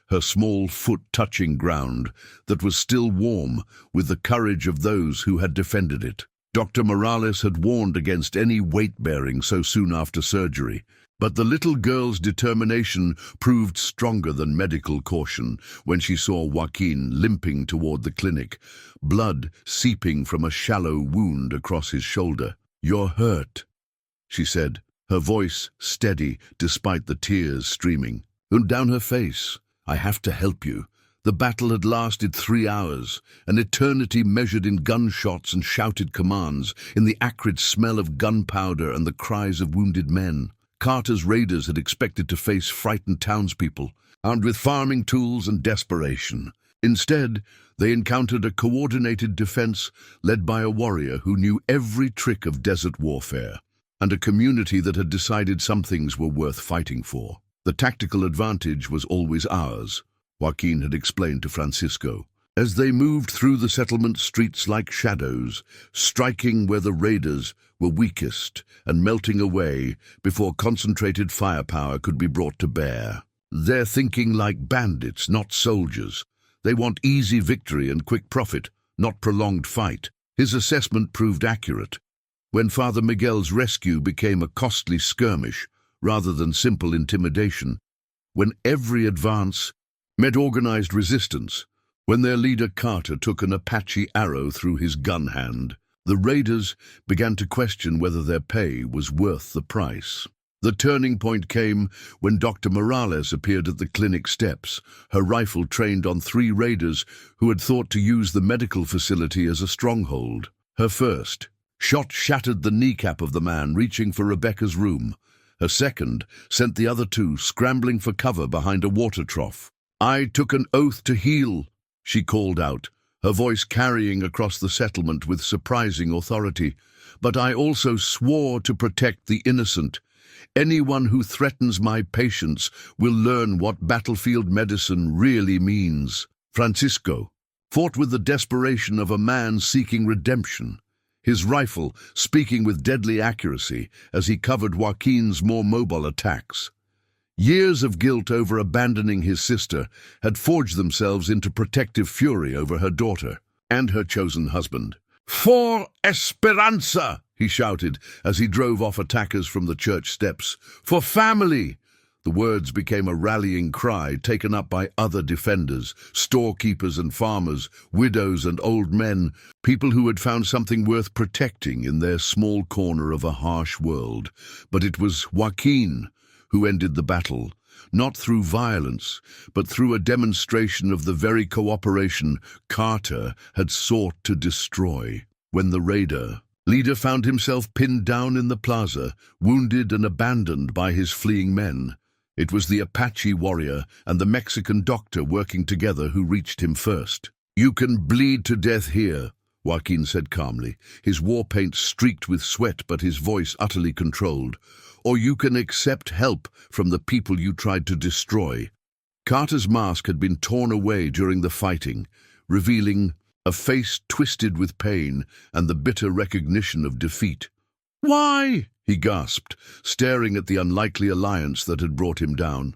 her small foot touching ground that was still warm with the courage of those who had defended it. Dr. Morales had warned against any weight-bearing so soon after surgery, but the little girl's determination proved stronger than medical caution when she saw Joaquin limping toward the clinic, blood seeping from a shallow wound across his shoulder. "You're hurt," she said, her voice steady despite the tears streaming down her face. "I have to help you." The battle had lasted 3 hours, an eternity measured in gunshots and shouted commands, in the acrid smell of gunpowder and the cries of wounded men. Carter's raiders had expected to face frightened townspeople, armed with farming tools and desperation. Instead, they encountered a coordinated defense led by a warrior who knew every trick of desert warfare, and a community that had decided some things were worth fighting for. The tactical advantage was always ours, Joaquin had explained to Francisco. As they moved through the settlement streets like shadows, striking where the raiders were weakest and melting away before concentrated firepower could be brought to bear. "They're thinking like bandits, not soldiers. They want easy victory and quick profit, not prolonged fight." His assessment proved accurate. When Father Miguel's rescue became a costly skirmish rather than simple intimidation, when every advance met organized resistance, when their leader Carter took an Apache arrow through his gun hand, the raiders began to question whether their pay was worth the price. The turning point came when Dr. Morales appeared at the clinic steps, her rifle trained on 3 raiders who had thought to use the medical facility as a stronghold. Her first shot shattered the kneecap of the man reaching for Rebecca's room. Her second sent the other 2 scrambling for cover behind a water trough. "I took an oath to heal," she called out, her voice carrying across the settlement with surprising authority. "But I also swore to protect the innocent. Anyone who threatens my patients will learn what battlefield medicine really means." Francisco fought with the desperation of a man seeking redemption, his rifle speaking with deadly accuracy as he covered Joaquin's more mobile attacks. Years of guilt over abandoning his sister had forged themselves into protective fury over her daughter and her chosen husband. "For Esperanza!" he shouted as he drove off attackers from the church steps. "For family!" The words became a rallying cry taken up by other defenders, storekeepers and farmers, widows and old men, people who had found something worth protecting in their small corner of a harsh world. But it was Joaquin who ended the battle, not through violence, but through a demonstration of the very cooperation Carter had sought to destroy. When the raider leader found himself pinned down in the plaza, wounded and abandoned by his fleeing men, it was the Apache warrior and the Mexican doctor working together who reached him first. "You can bleed to death here," Joaquin said calmly, his war paint streaked with sweat but his voice utterly controlled. "Or you can accept help from the people you tried to destroy." Carter's mask had been torn away during the fighting, revealing a face twisted with pain and the bitter recognition of defeat. "Why?" he gasped, staring at the unlikely alliance that had brought him down.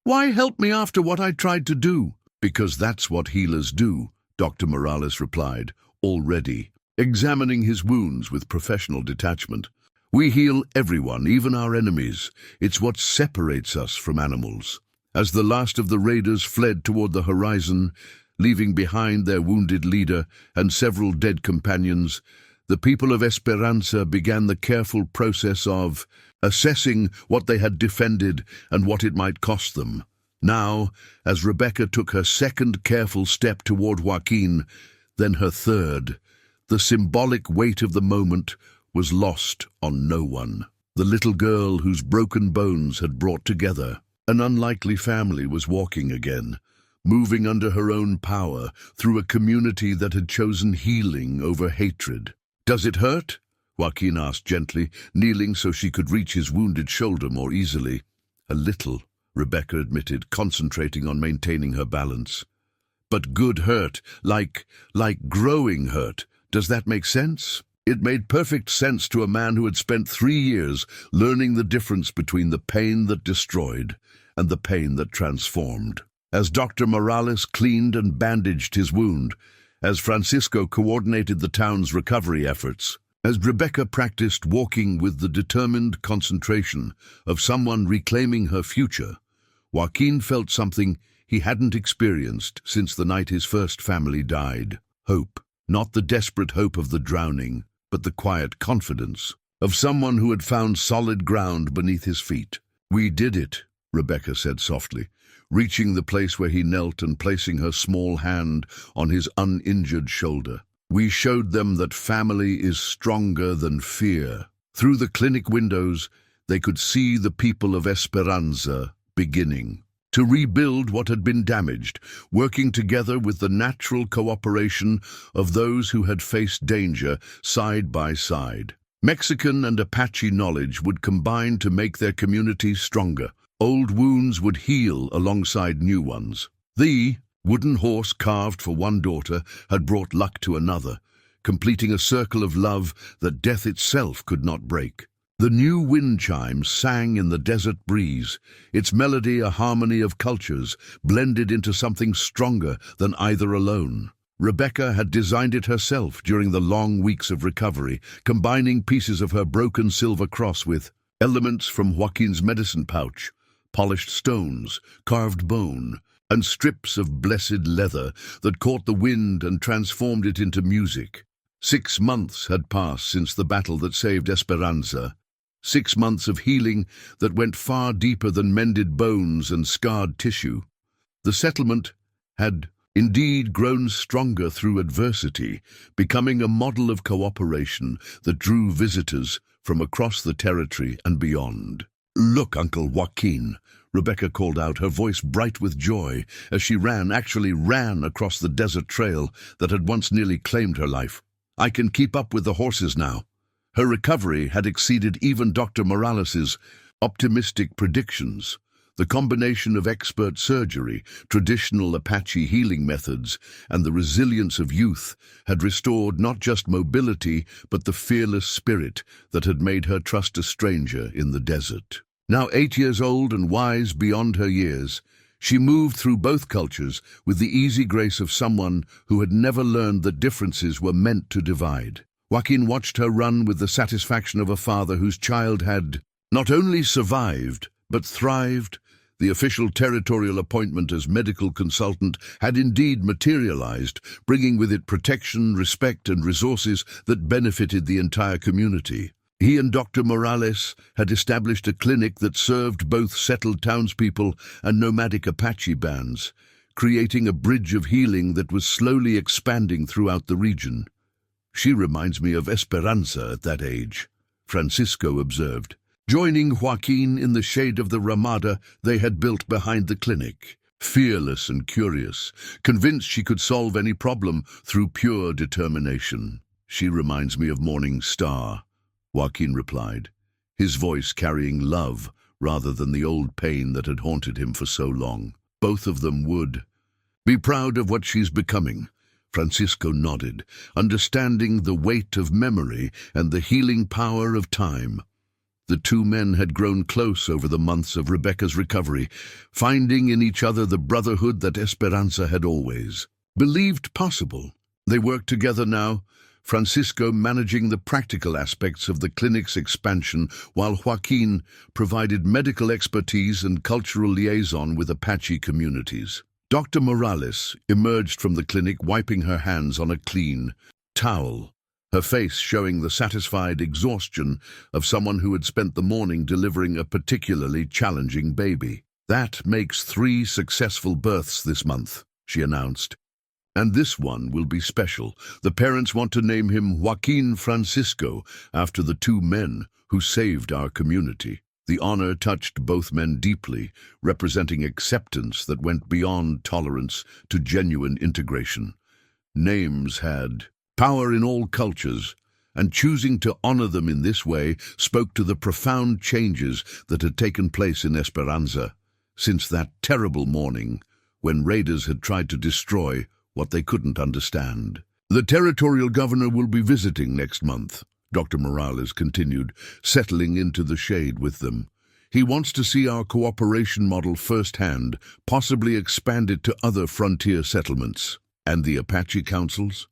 "Why help me after what I tried to do?" "Because that's what healers do," Dr. Morales replied, already examining his wounds with professional detachment. "We heal everyone, even our enemies. It's what separates us from animals." As the last of the raiders fled toward the horizon, leaving behind their wounded leader and several dead companions, the people of Esperanza began the careful process of assessing what they had defended and what it might cost them. Now, as Rebecca took her second careful step toward Joaquin, then her third, the symbolic weight of the moment was lost on no one. The little girl whose broken bones had brought together an unlikely family was walking again, moving under her own power through a community that had chosen healing over hatred. "Does it hurt?" Joaquin asked gently, kneeling so she could reach his wounded shoulder more easily. "A little," Rebecca admitted, concentrating on maintaining her balance. "But good hurt, like growing hurt. Does that make sense?" It made perfect sense to a man who had spent 3 years learning the difference between the pain that destroyed and the pain that transformed. As Dr. Morales cleaned and bandaged his wound, as Francisco coordinated the town's recovery efforts, as Rebecca practiced walking with the determined concentration of someone reclaiming her future, Joaquin felt something he hadn't experienced since the night his first family died. Hope. Not the desperate hope of the drowning, but the quiet confidence of someone who had found solid ground beneath his feet. "We did it," Rebecca said softly, reaching the place where he knelt and placing her small hand on his uninjured shoulder. "We showed them that family is stronger than fear." Through the clinic windows, they could see the people of Esperanza beginning to rebuild what had been damaged, working together with the natural cooperation of those who had faced danger side by side. Mexican and Apache knowledge would combine to make their communities stronger. Old wounds would heal alongside new ones. The wooden horse carved for one daughter had brought luck to another, completing a circle of love that death itself could not break. The new wind chimes sang in the desert breeze, its melody a harmony of cultures, blended into something stronger than either alone. Rebecca had designed it herself during the long weeks of recovery, combining pieces of her broken silver cross with elements from Joaquin's medicine pouch, polished stones, carved bone, and strips of blessed leather that caught the wind and transformed it into music. 6 months had passed since the battle that saved Esperanza. 6 months of healing that went far deeper than mended bones and scarred tissue. The settlement had indeed grown stronger through adversity, becoming a model of cooperation that drew visitors from across the territory and beyond. "Look, Uncle Joaquin," Rebecca called out, her voice bright with joy, as she actually ran across the desert trail that had once nearly claimed her life. "I can keep up with the horses now." Her recovery had exceeded even Dr. Morales's optimistic predictions. The combination of expert surgery, traditional Apache healing methods, and the resilience of youth had restored not just mobility, but the fearless spirit that had made her trust a stranger in the desert. Now 8 years old and wise beyond her years, she moved through both cultures with the easy grace of someone who had never learned that differences were meant to divide. Joaquin watched her run with the satisfaction of a father whose child had not only survived, but thrived. The official territorial appointment as medical consultant had indeed materialized, bringing with it protection, respect, and resources that benefited the entire community. He and Dr. Morales had established a clinic that served both settled townspeople and nomadic Apache bands, creating a bridge of healing that was slowly expanding throughout the region. "She reminds me of Esperanza at that age," Francisco observed. Joining Joaquin in the shade of the ramada they had built behind the clinic, fearless and curious, convinced she could solve any problem through pure determination. "She reminds me of Morning Star," Joaquin replied, his voice carrying love rather than the old pain that had haunted him for so long. "Both of them would be proud of what she's becoming." Francisco nodded, understanding the weight of memory and the healing power of time. The two men had grown close over the months of Rebecca's recovery, finding in each other the brotherhood that Esperanza had always believed possible. They worked together now, Francisco managing the practical aspects of the clinic's expansion, while Joaquin provided medical expertise and cultural liaison with Apache communities. Dr. Morales emerged from the clinic wiping her hands on a clean towel, her face showing the satisfied exhaustion of someone who had spent the morning delivering a particularly challenging baby. "That makes 3 successful births this month," she announced. "And this one will be special. The parents want to name him Joaquin Francisco after the 2 men who saved our community." The honor touched both men deeply, representing acceptance that went beyond tolerance to genuine integration. Names had power in all cultures, and choosing to honor them in this way spoke to the profound changes that had taken place in Esperanza since that terrible morning when raiders had tried to destroy what they couldn't understand. "The territorial governor will be visiting next month," Dr. Morales continued, settling into the shade with them. "He wants to see our cooperation model firsthand, possibly expand it to other frontier settlements." "And the Apache councils?"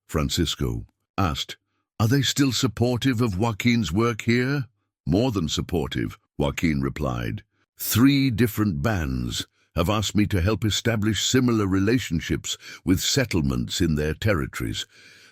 Francisco asked. "Are they still supportive of Joaquin's work here?" "More than supportive," Joaquin replied. 3 different bands have asked me to help establish similar relationships with settlements in their territories.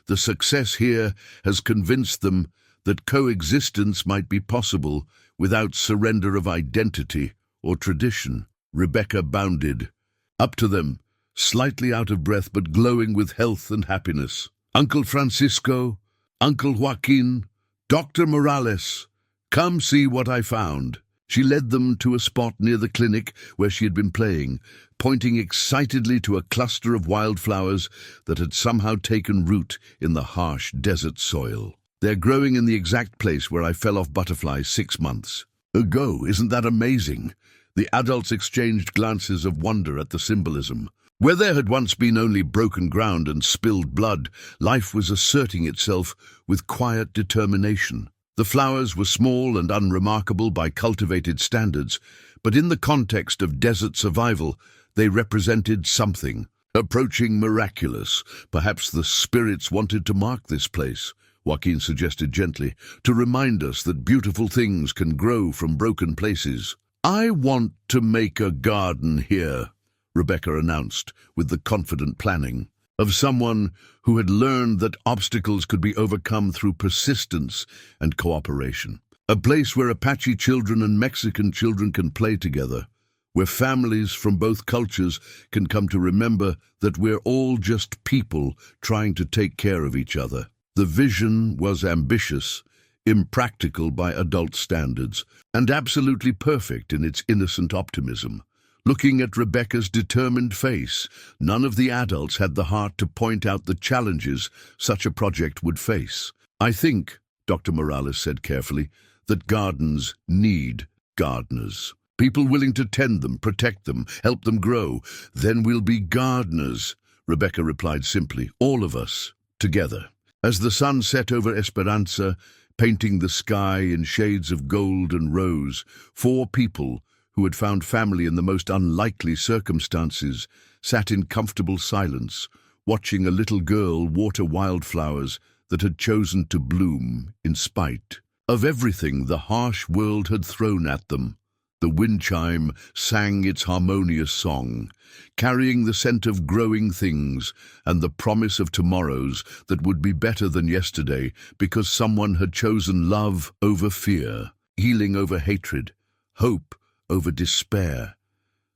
The success here has convinced them that coexistence might be possible without surrender of identity or tradition. Rebecca bounded up to them, slightly out of breath but glowing with health and happiness. "Uncle Francisco, Uncle Joaquin, Dr. Morales, come see what I found." She led them to a spot near the clinic where she had been playing, pointing excitedly to a cluster of wildflowers that had somehow taken root in the harsh desert soil. "They're growing in the exact place where I fell off butterflies 6 months ago. Isn't that amazing?" The adults exchanged glances of wonder at the symbolism. Where there had once been only broken ground and spilled blood, life was asserting itself with quiet determination. The flowers were small and unremarkable by cultivated standards, but in the context of desert survival, they represented something approaching miraculous. "Perhaps the spirits wanted to mark this place," Joaquin suggested gently, "to remind us that beautiful things can grow from broken places." "I want to make a garden here," Rebecca announced with the confident planning of someone who had learned that obstacles could be overcome through persistence and cooperation. "A place where Apache children and Mexican children can play together, where families from both cultures can come to remember that we're all just people trying to take care of each other." The vision was ambitious, impractical by adult standards, and absolutely perfect in its innocent optimism. Looking at Rebecca's determined face, none of the adults had the heart to point out the challenges such a project would face. "I think," Dr. Morales said carefully, "that gardens need gardeners. People willing to tend them, protect them, help them grow. Then we'll be gardeners," Rebecca replied simply, "all of us, together." As the sun set over Esperanza, painting the sky in shades of gold and rose, 4 people who had found family in the most unlikely circumstances, sat in comfortable silence, watching a little girl water wildflowers that had chosen to bloom in spite of everything the harsh world had thrown at them. The wind chime sang its harmonious song, carrying the scent of growing things and the promise of tomorrows that would be better than yesterday because someone had chosen love over fear, healing over hatred, hope over despair.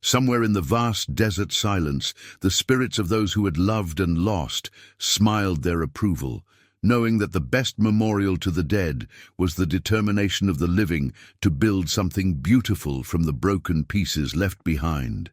Somewhere in the vast desert silence, the spirits of those who had loved and lost smiled their approval, knowing that the best memorial to the dead was the determination of the living to build something beautiful from the broken pieces left behind.